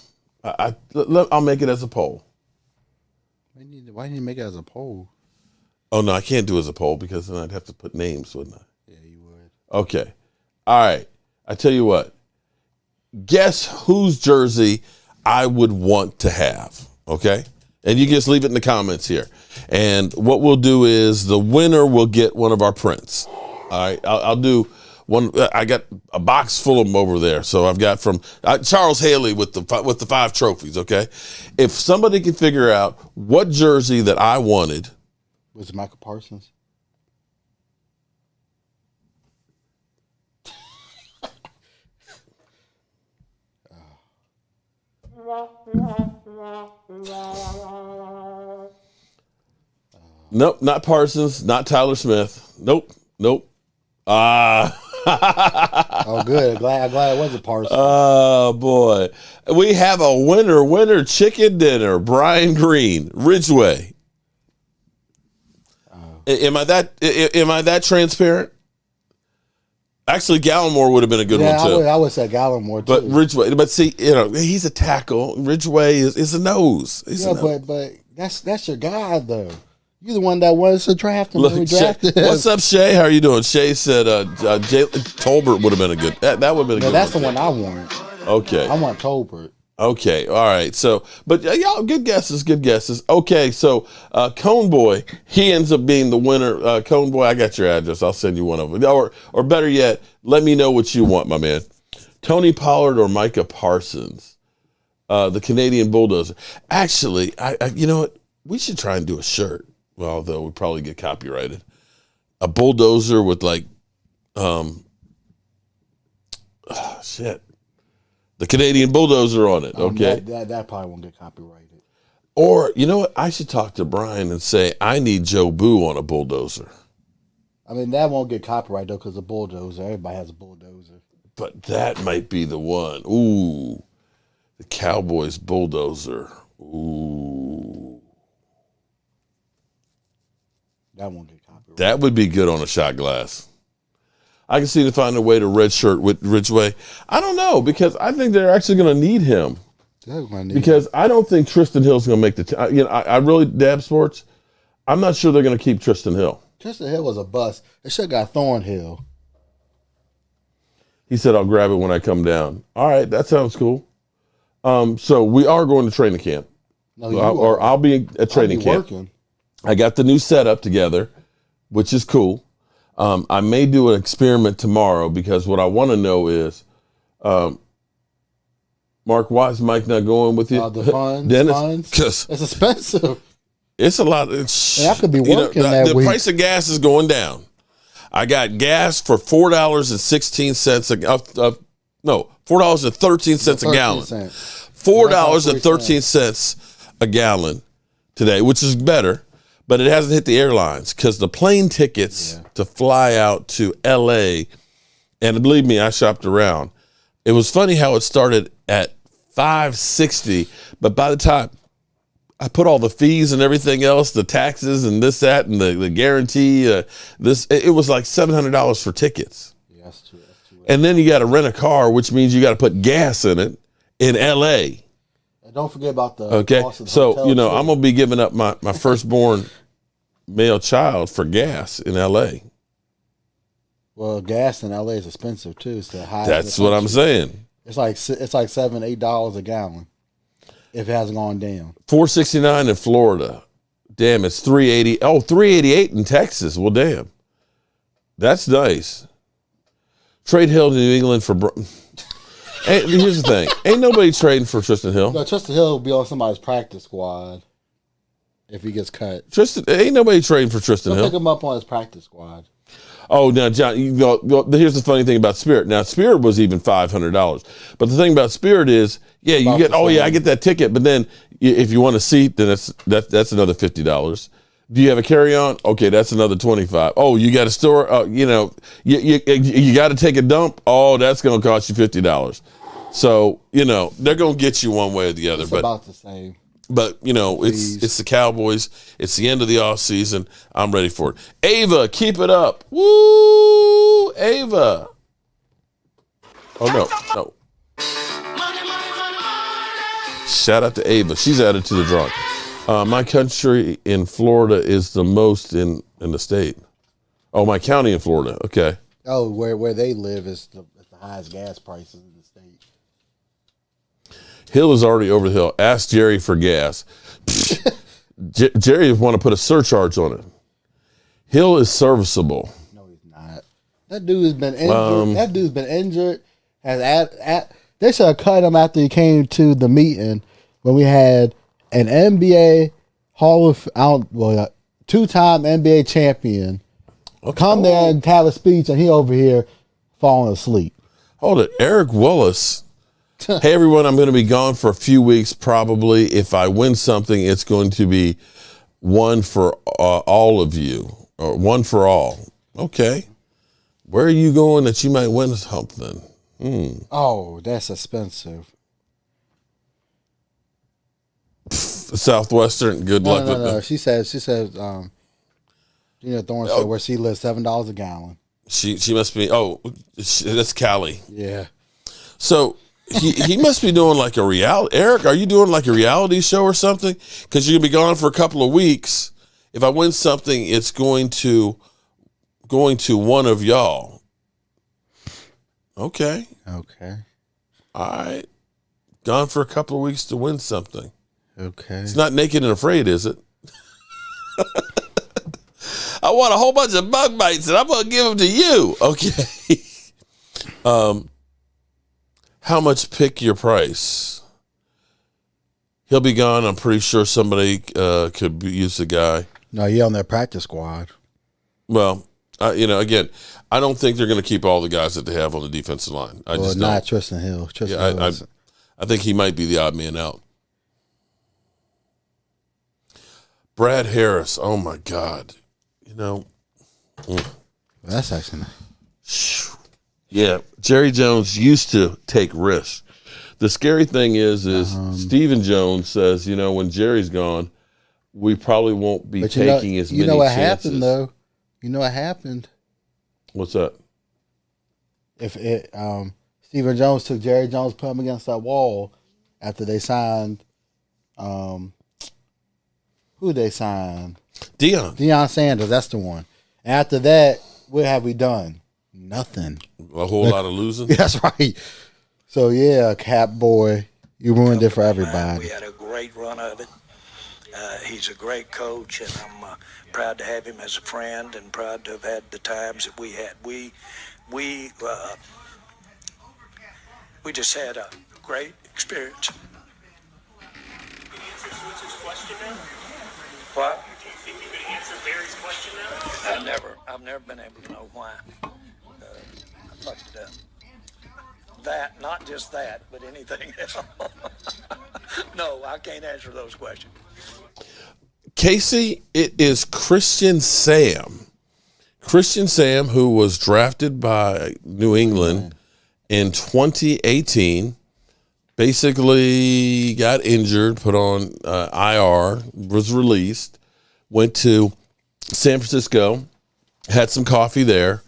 I'll make it as a poll. Why didn't you make it as a poll? Oh, no, I can't do it as a poll because then I'd have to put names, wouldn't I? Yeah, you would. Okay. All right. I tell you what. Guess whose jersey I would want to have. Okay? And you just leave it in the comments here. And what we'll do is the winner will get one of our prints. All right? I'll do one. I got a box full of them over there. So I've got from Charles Haley with the 5 trophies. Okay? If somebody can figure out what jersey that I wanted. Was it Michael Parsons? Nope, not Parsons, not Tyler Smith. Nope. Oh, good. Glad it wasn't Parsons. Oh, boy. We have a winner chicken dinner. Brian Green, Ridgeway. Am I that transparent? Actually, Gallimore would have been a good one too. I would say Gallimore too. But Ridgeway, see, he's a tackle. Ridgeway is a nose. But that's your guy though. You're the one that was to draft him. What's up, Shay? How are you doing? Shay said Tolbert would have been a good. That would have been a good. That's the one I want. Okay, I want Tolbert. Okay, all right. So, but y'all, good guesses. Okay, so Cone Boy, he ends up being the winner. Cone Boy, I got your address. I'll send you one of them. Or better yet, let me know what you want, my man. Tony Pollard or Micah Parsons, the Canadian Bulldozer. Actually, I you know what? We should try and do a shirt. Well, although we probably get copyrighted. A bulldozer with like, shit. The Canadian Bulldozer on it, okay? That probably won't get copyrighted. Or, you know what? I should talk to Brian and say, I need Jobu on a bulldozer. I mean, that won't get copyrighted, though, because a bulldozer. Everybody has a bulldozer. But that might be the one. Ooh. The Cowboys bulldozer. Ooh. That won't get copyrighted. That would be good on a shot glass. I can see to find a way to redshirt with Ridgeway. I don't know, because I think they're actually going to need him. Because I don't think Tristan Hill's going to make the team. I really, Dab Sports, I'm not sure they're going to keep Tristan Hill. Tristan Hill was a bust. They should have got Thornhill. He said, I'll grab it when I come down. All right, that sounds cool. So we are going to training camp. Or I'll be at training camp. Working. I got the new setup together, which is cool. I may do an experiment tomorrow because what I want to know is, Mark, why is Mike not going with you? The funds, Dennis? Because it's expensive. It's a lot. I could be working that the week. Price of gas is going down. I got gas for $4.16 $4.13 a gallon. $4.13 a gallon today, which is better. But it hasn't hit the airlines because the plane tickets to fly out to L.A., and believe me, I shopped around. It was funny how it started at $5.60, but by the time I put all the fees and everything else, the taxes and this, that, and the guarantee, it was like $700 for tickets. Yeah, that's true. And then you got to rent a car, which means you got to put gas in it in L.A., don't forget about the cost of the hotel, too. I'm going to be giving up my firstborn male child for gas in L.A. Well, gas in L.A. is expensive, too. It's the highest. That's what I'm saying. It's like $7-8 a gallon if it hasn't gone down. $4.69 in Florida. Damn, it's $3.80. Oh, $3.88 in Texas. Well, damn. That's nice. Trade Hill to New England for... Hey, here's the thing. Ain't nobody trading for Tristan Hill. No, Tristan Hill will be on somebody's practice squad if he gets cut. Ain't nobody trading for Tristan Hill. Pick him up on his practice squad. Oh, now, John, here's the funny thing about Spirit. Now, Spirit was even $500. But the thing about Spirit is, I get that ticket. But then if you want a seat, then that's another $50. Do you have a carry-on? Okay, that's another $25. Oh, you got a store? You got to take a dump? Oh, that's going to cost you $50. So, they're going to get you one way or the other. It's about the same. But, it's the Cowboys. It's the end of the offseason. I'm ready for it. Ava, keep it up. Woo, Ava. Oh, no. Shout out to Ava. She's added to the drawing. My country in Florida is the most in the state. Oh, my county in Florida. Okay. Oh, where they live is the highest gas prices in the state. Hill is already over the hill. Ask Jerry for gas. Jerry want to put a surcharge on it. Hill is serviceable. No, he's not. That dude has been injured. They should have cut him after he came to the meeting when we had an NBA two-time NBA champion come there and have a speech, and he over here falling asleep. Hold it. Eric Willis. Hey, everyone, I'm going to be gone for a few weeks probably. If I win something, it's going to be one for all of you, or one for all. Okay. Where are you going that you might win something? Oh, that's expensive. Southwestern, good luck with that. She says, Thorne said where she lives, $7 a gallon. She must be, that's Cali. Yeah. So he must be doing like a reality. Eric, are you doing like a reality show or something? Because you're going to be gone for a couple of weeks. If I win something, it's going to one of y'all. Okay. All right. Gone for a couple of weeks to win something. Okay. It's not Naked and Afraid, is it? I want a whole bunch of bug bites, and I'm going to give them to you. Okay. How much pick your price? He'll be gone. I'm pretty sure somebody could use the guy. No, you're on their practice squad. Well, again, I don't think they're going to keep all the guys that they have on the defensive line. Not Tristan Hill. I think he might be the odd man out. Brad Harris. Oh, my God. That's actually nice. Yeah, Jerry Jones used to take risks. The scary thing is Stephen Jones says, when Jerry's gone, we probably won't be taking as many chances. You know what happened, though? You know what happened? What's that? If Stephen Jones took Jerry Jones, put him against that wall after they signed, who they signed? Deion Sanders, that's the one. After that, what have we done? Nothing. A whole lot of losing? That's right. So, yeah, Cap boy, you ruined it for everybody. We had a great run of it. He's a great coach, and I'm proud to have him as a friend and proud to have had the times that we had. We just had a great experience. Can you answer Switch's question now? What? Do you think you could answer Barry's question now? I've never been able to know why. I fucked it up. That, not just that, but anything else. No, I can't answer those questions. Casey, it is Christian Sam. Christian Sam, who was drafted by New England in 2018, basically got injured, put on IR, was released, went to San Francisco, had some coffee there,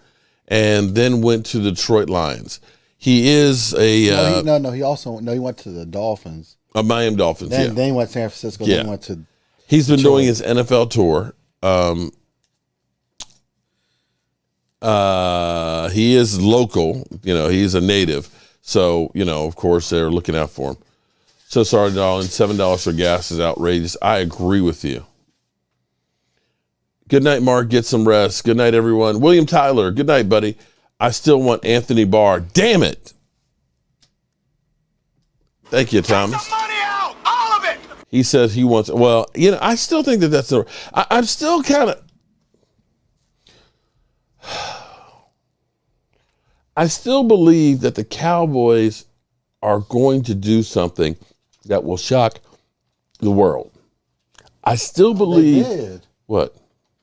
and then went to the Detroit Lions. He is a he went to the Dolphins. Miami Dolphins. Then he went to San Francisco. Yeah. Then he went to. He's been doing his NFL tour. He is local. He's a native. So, of course, they're looking out for him. So sorry, darling. $7 for gas is outrageous. I agree with you. Good night, Mark. Get some rest. Good night, everyone. William Tyler. Good night, buddy. I still want Anthony Barr. Damn it. Thank you, Thomas. Take the money out, all of it. He says he wants. Well, I still think that's the. I'm still kind of. I still believe that the Cowboys are going to do something that will shock the world. I still believe. They did. What?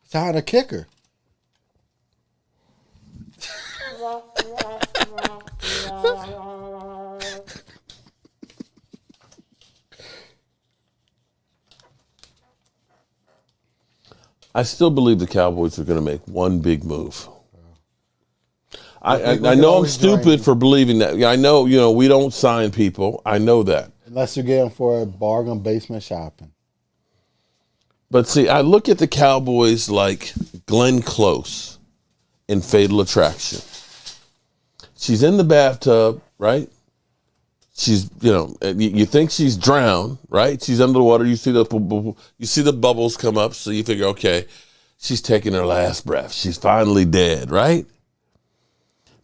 Sign a kicker. I still believe the Cowboys are going to make one big move. I know I'm stupid for believing that. I know, we don't sign people. I know that. Unless you get them for a bargain basement shopping. But see, I look at the Cowboys like Glenn Close in Fatal Attraction. She's in the bathtub, right? She's, you think she's drowned, right? She's under the water. You see the bubbles come up, so you figure, okay, she's taking her last breath. She's finally dead, right?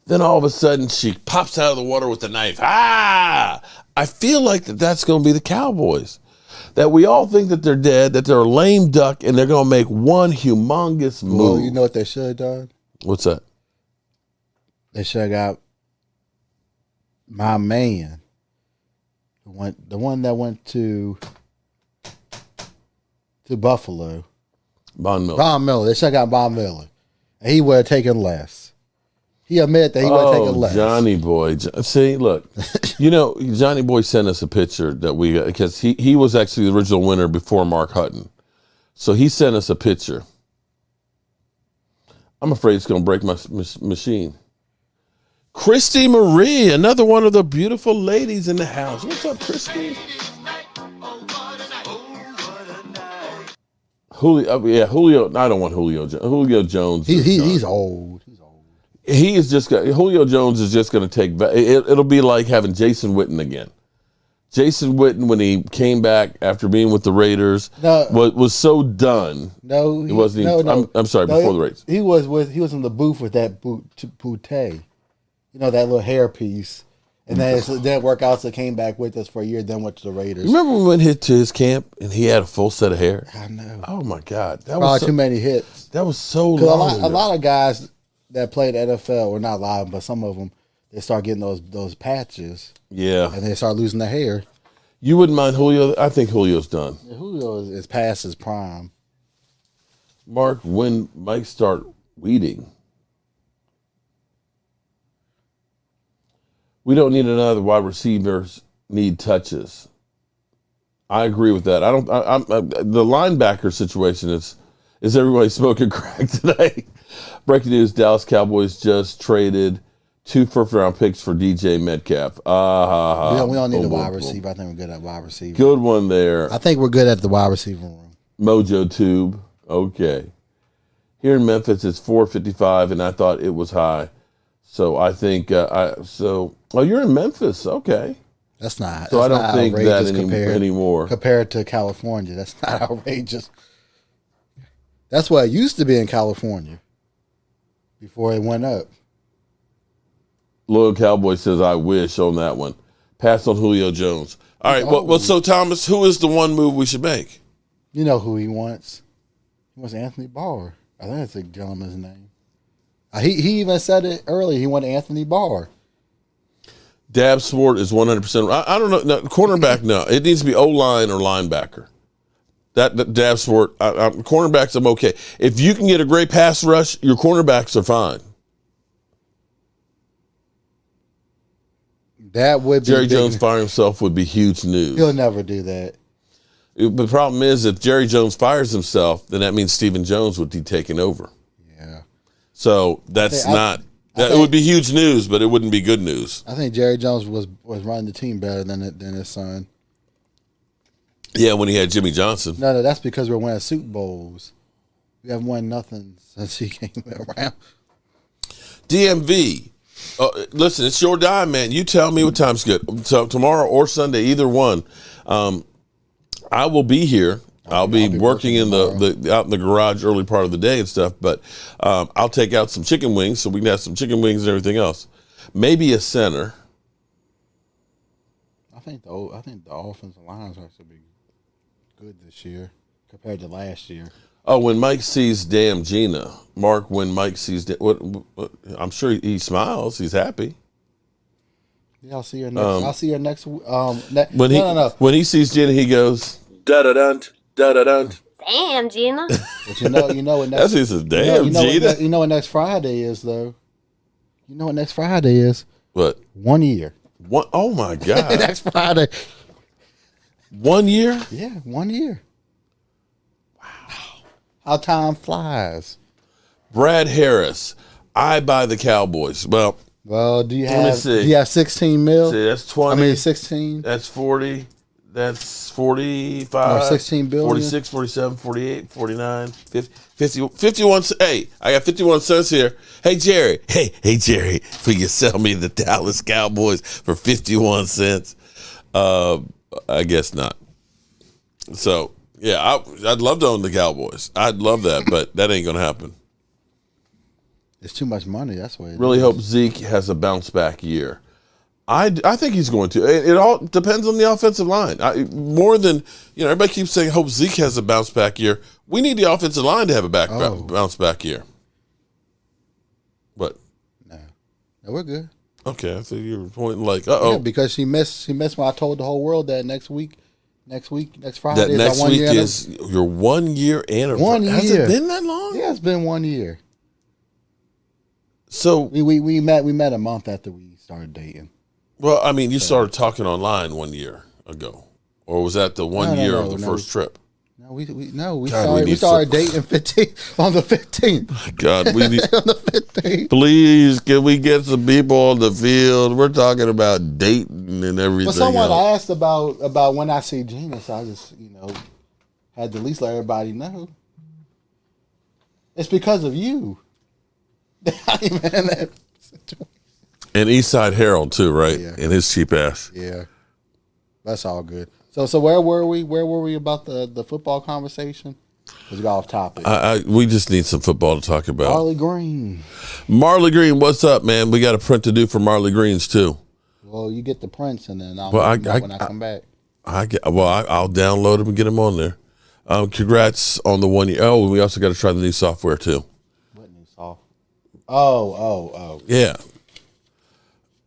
Then all of a sudden, she pops out of the water with a knife. I feel like that's going to be the Cowboys. That we all think that they're dead, that they're a lame duck, and they're going to make one humongous move. Well, you know what they should have done? What's that? They should have got my man. The one that went to Buffalo. Von Miller. Von Miller. They should have got Von Miller. And he would have taken less. He admitted that he would have taken less. Johnny Boy. See, look. Johnny Boy sent us a picture that we got because he was actually the original winner before Mark Hutton. So he sent us a picture. I'm afraid it's going to break my machine. Christy Marie, another one of the beautiful ladies in the house. What's up, Christy? Julio. I don't want Julio. Julio Jones. He's old. He is just. Julio Jones is just going to take. It'll be like having Jason Witten again. Jason Witten, when he came back after being with the Raiders, was so done. No, he wasn't. No. I'm sorry. Before the Raiders, he was in the booth with that bootay. That little hairpiece. And then it didn't work out, so came back with us for a year, then went to the Raiders. Remember when we went to his camp and he had a full set of hair? I know. Oh, my God. That was too many hits. That was so long. A lot of guys that played NFL, or not a lot of them, but some of them, they start getting those patches. Yeah. And they start losing their hair. You wouldn't mind Julio? I think Julio's done. Yeah, Julio is past his prime. Mark, when Mike start weeding? We don't need another wide receivers need touches. I agree with that. The linebacker situation is everybody smoking crack today. Breaking news: Dallas Cowboys just traded 2 first-round picks for DJ Metcalf. We don't need a wide receiver. I think we're good at wide receiver. Good one there. I think we're good at the wide receiver room. Mojo Tube. Okay. Here in Memphis, it's 4:55, and I thought it was high. So I think you're in Memphis, okay? That's not. So I don't think that anymore. Compared to California, that's not outrageous. That's what it used to be in California before it went up. Loyal Cowboy says, "I wish" on that one. Pass on Julio Jones. All right. Well, so Thomas, who is the one move we should make? You know who he wants. He wants Anthony Barr. I think that's the gentleman's name. He even said it earlier. He wanted Anthony Barr. Dab Sport is 100%. I don't know. No, cornerback, no. It needs to be O-line or linebacker. That Dab Sport, cornerbacks, I'm okay. If you can get a great pass rush, your cornerbacks are fine. That would be Jerry Jones firing himself would be huge news. He'll never do that. The problem is, if Jerry Jones fires himself, then that means Stephen Jones would be taking over. Yeah. So it would be huge news, but it wouldn't be good news. I think Jerry Jones was running the team better than his son. Yeah, when he had Jimmy Johnson. No, that's because we're winning Super Bowls. We haven't won nothing since he came around. DMV. Listen, it's your dime, man. You tell me what time's good. So tomorrow or Sunday, either one. I will be here. I'll be working in out in the garage early part of the day and stuff. But I'll take out some chicken wings so we can have some chicken wings and everything else. Maybe a center. I think the offensive lines are to be good this year compared to last year. Oh, when Mike sees damn Gina, Mark. When Mike sees, I'm sure he smiles. He's happy. Yeah, I'll see you next. I'll see you next. When he sees Gina, he goes da da dun da da dun. Damn, Gina. But you know what next, That's just a damn, Gina. You know what next Friday is, though? You know what next Friday is? What? 1 year. What? Oh, my God. Next Friday. 1 year? Yeah, 1 year. Wow. How time flies. Brad Harris. I buy the Cowboys. Well, do you have 16 mil? See, that's 20. I mean, 16. That's 40. That's 45. 16 billion. 46, 47, 48, 49, 50, 51. Hey, I got 51 cents here. Hey, Jerry. Hey, Jerry. Will you sell me the Dallas Cowboys for 51 cents? I guess not. So, yeah, I'd love to own the Cowboys. I'd love that, but that ain't going to happen. It's too much money. That's why. Really hope Zeke has a bounce back year. I think he's going to. It all depends on the offensive line. More than, everybody keeps saying hope Zeke has a bounce back year. We need the offensive line to have a bounce back year. What? No, we're good. Okay, I think you were pointing like, uh-oh. Yeah, because she missed when I told the whole world that next Friday. That next week is your 1 year anniversary. 1 year. Has it been that long? Yeah, it's been 1 year. So we met a month after we started dating. Well, I mean, you started talking online 1 year ago, or was that the 1 year of the first trip? No, we started dating on the 15th. God, we need on the 15th. Please, can we get some people on the field? We're talking about dating and everything. Well, someone asked about when I see Gina, so I just had to at least let everybody know. It's because of you. And Eastside Herald too, right? Yeah. And his cheap ass. Yeah, that's all good. So where were we? Where were we about the football conversation? We got off topic. We just need some football to talk about. Marley Green, what's up, man? We got a print to do for Marley Greens too. Well, you get the prints, and then I'll when I come back. I'll download them and get them on there. Congrats on the 1 year. Oh, we also got to try the new software too. What new software? Oh. Yeah.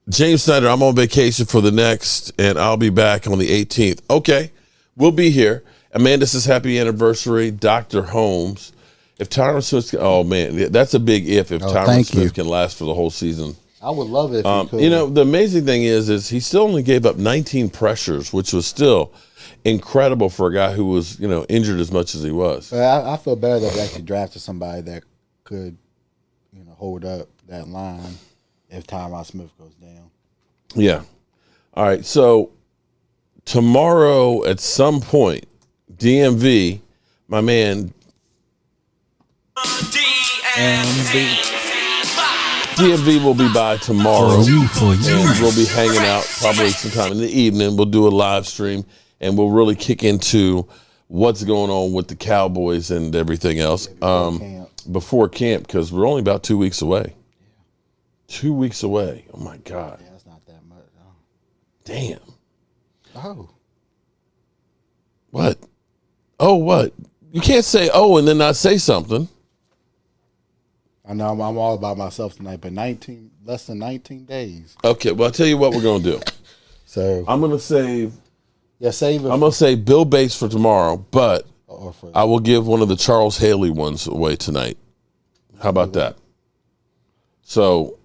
James Snyder, I'm on vacation for the next, and I'll be back on the 18th. Okay, we'll be here. Amanda says happy anniversary. Dr. Holmes. If Tyron Smith, oh man, that's a big if Tyron Smith can last for the whole season. I would love it if he could. The amazing thing is he still only gave up 19 pressures, which was still incredible for a guy who was, injured as much as he was. I feel better that we actually drafted somebody that could, hold up that line if Tyron Smith goes down. Yeah. All right. So tomorrow at some point, DMV, my man, DMV will be by tomorrow. And we'll be hanging out probably sometime in the evening. We'll do a live stream and we'll really kick into what's going on with the Cowboys and everything else before camp, because we're only about 2 weeks away. 2 weeks away. Oh my God. Yeah, that's not that much. No. Damn. Oh. What? Oh, what? You can't say oh and then not say something. I know I'm all about myself tonight, but less than 19 days. Okay, well I'll tell you what we're gonna do. So I'm gonna save. Yeah, save it. I'm gonna say Bill Bates for tomorrow, but I will give one of the Charles Haley ones away tonight. How about that? So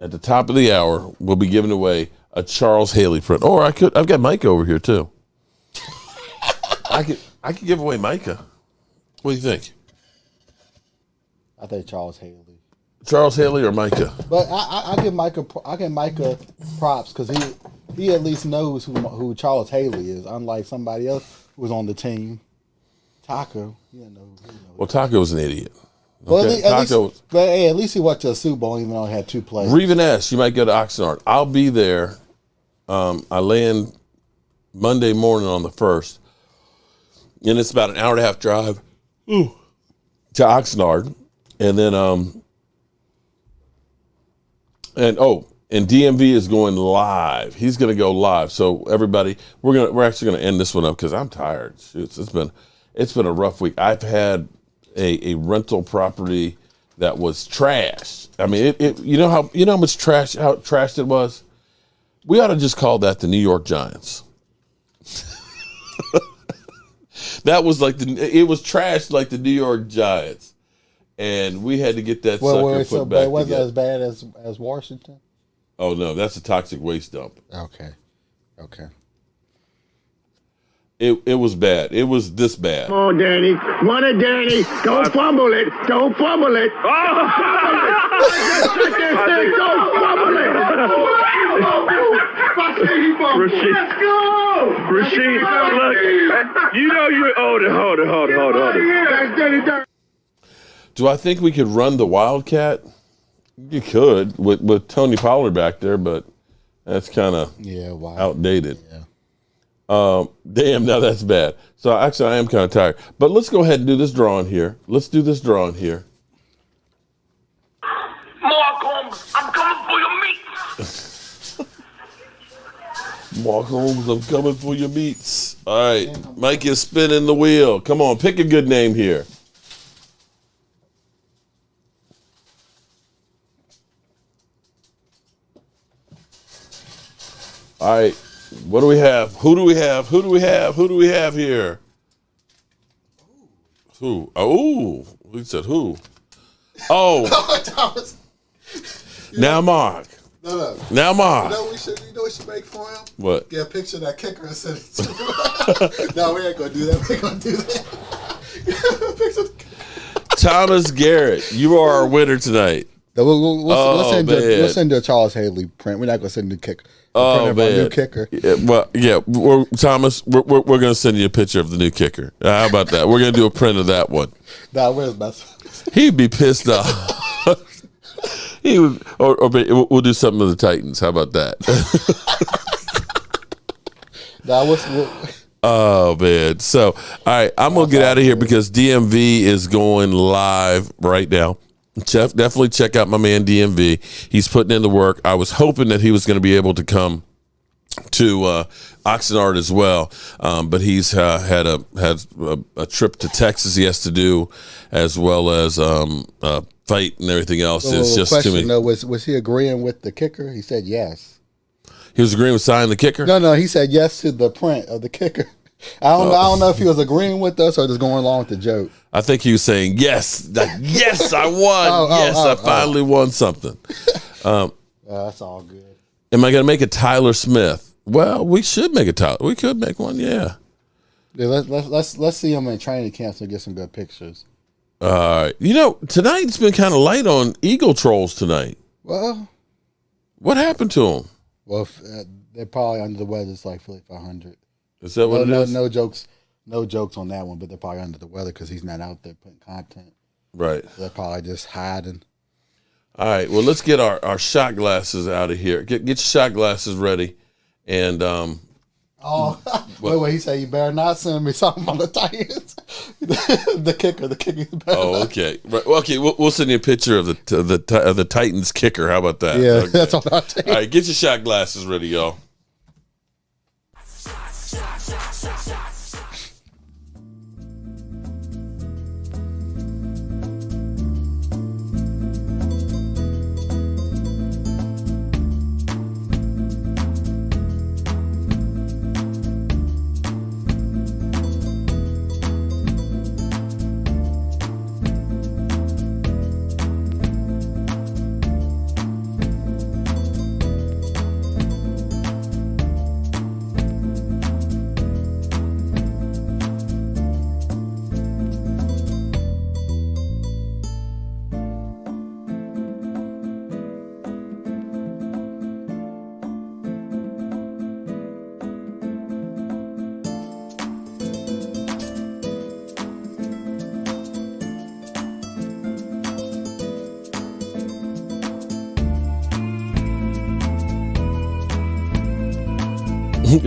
at the top of the hour, we'll be giving away a Charles Haley print. Or I've got Micah over here too. I could give away Micah. What do you think? I think Charles Haley. Charles Haley or Micah? But I give Micah props because he at least knows who Charles Haley is, unlike somebody else who was on the team. Taco, Well, Taco was an idiot. Well, Okay. at least he went to a Super Bowl even though he had two players. Reven S., you might go to Oxnard. I'll be there. I land Monday morning on the 1st, and it's about an hour and a half drive to Oxnard, and then and DMV is going live. He's going to go live. So everybody, we're actually going to end this one up because I'm tired. It's been a rough week. I've had a rental property that was trashed. I mean, you know how much how trashed it was? We ought to just call that the New York Giants. That was like it was trashed like the New York Giants, and we had to get that sucker put back. Was it as bad as Washington? Oh no, that's a toxic waste dump. Okay. It was bad. It was this bad. Come on, Danny. One of Danny. Don't fumble it. Don't fumble it. Don't fumble it. Don't fumble it. Let's go. Rasheed, look. You know you're. Hold it. Do I think we could run the Wildcat? You could with Tony Pollard back there, but that's kind of outdated. Yeah. Damn, now that's bad. So actually, I am kind of tired. But let's go ahead and do this drawing here. Let's do this drawing here. Mark Holmes, I'm coming for your meat. Mark Holmes, I'm coming for your meats. All right, Mike is spinning the wheel. Come on, pick a good name here. All right. What do we have? Who do we have? Who do we have? Who do we have here? Who? Oh, we said who? Oh. Now Mark. No. Now Mark. You know what we should make for him? What? Get a picture of that kicker and send it to him. No, we ain't gonna do that. We ain't gonna do that. Thomas Garrett, you are our winner tonight. We'll send you a Charles Haley print. We're not gonna send the kicker. Oh man, new kicker. Thomas, we're going to send you a picture of the new kicker. How about that? We're going to do a print of that one. Nah, where's best? He'd be pissed off. He would, or we'll do something to the Titans. How about that? Oh man. So, all right, I'm gonna get out of here because DMV is going live right now. Definitely check out my man DMV. He's putting in the work. I was hoping that he was going to be able to come to Oxnard as well, but he's had a trip to Texas he has to do, as well as fight and everything else. It's just question, too many. though, was he agreeing with the kicker? He said yes. He was agreeing with signing the kicker? No, he said yes to the print of the kicker. I don't know if he was agreeing with us or just going along with the joke. I think he was saying yes, yes, I won. I finally won something. That's all good. Am I going to make a Tyler Smith? Well, we should make a Tyler. We could make one, yeah. Let's see him in training camp so get some good pictures. All right. You know, tonight's been kind of light on Eagle trolls tonight. Well, what happened to them? Well, they're probably under the weather. It's like 500. Is that what it is? No jokes on that one, but they're probably under the weather because he's not out there putting content. Right. So they're probably just hiding. All right. Well, let's get our shot glasses out of here. Get your shot glasses ready. And wait, he said you better not send me something on the Titans. the kicker. Oh, okay. Right. Well, okay. We'll send you a picture of the Titans kicker. How about that? Yeah, okay. That's all I'll take. All right. Get your shot glasses ready, y'all.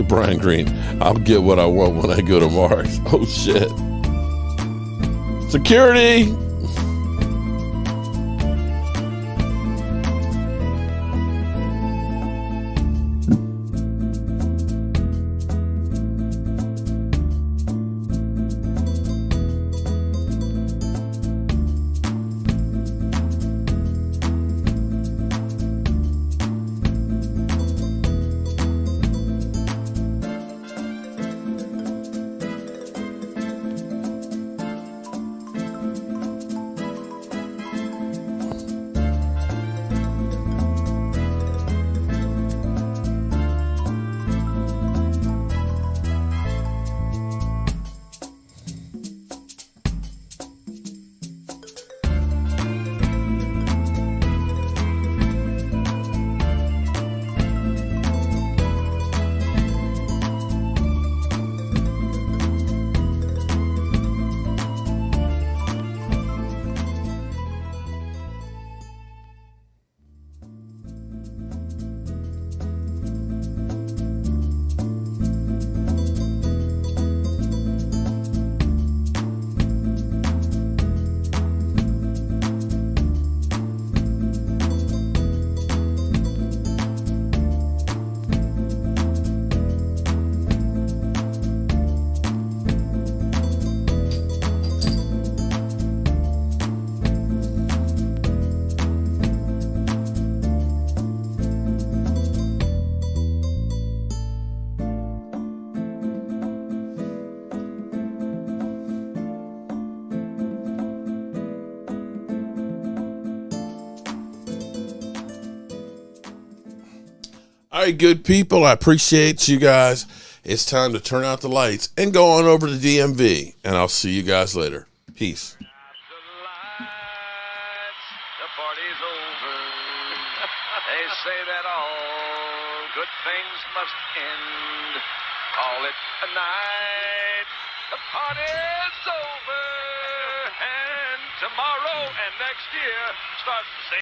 Brian Green, I'll get what I want when I go to Mars. Oh, shit. Security! All right, good people. I appreciate you guys. It's time to turn out the lights and go on over to DMV, and I'll see you guys later. Peace. The party's over. They say that all good things must end. Call it a night. The party's over. And tomorrow and next year starts the same.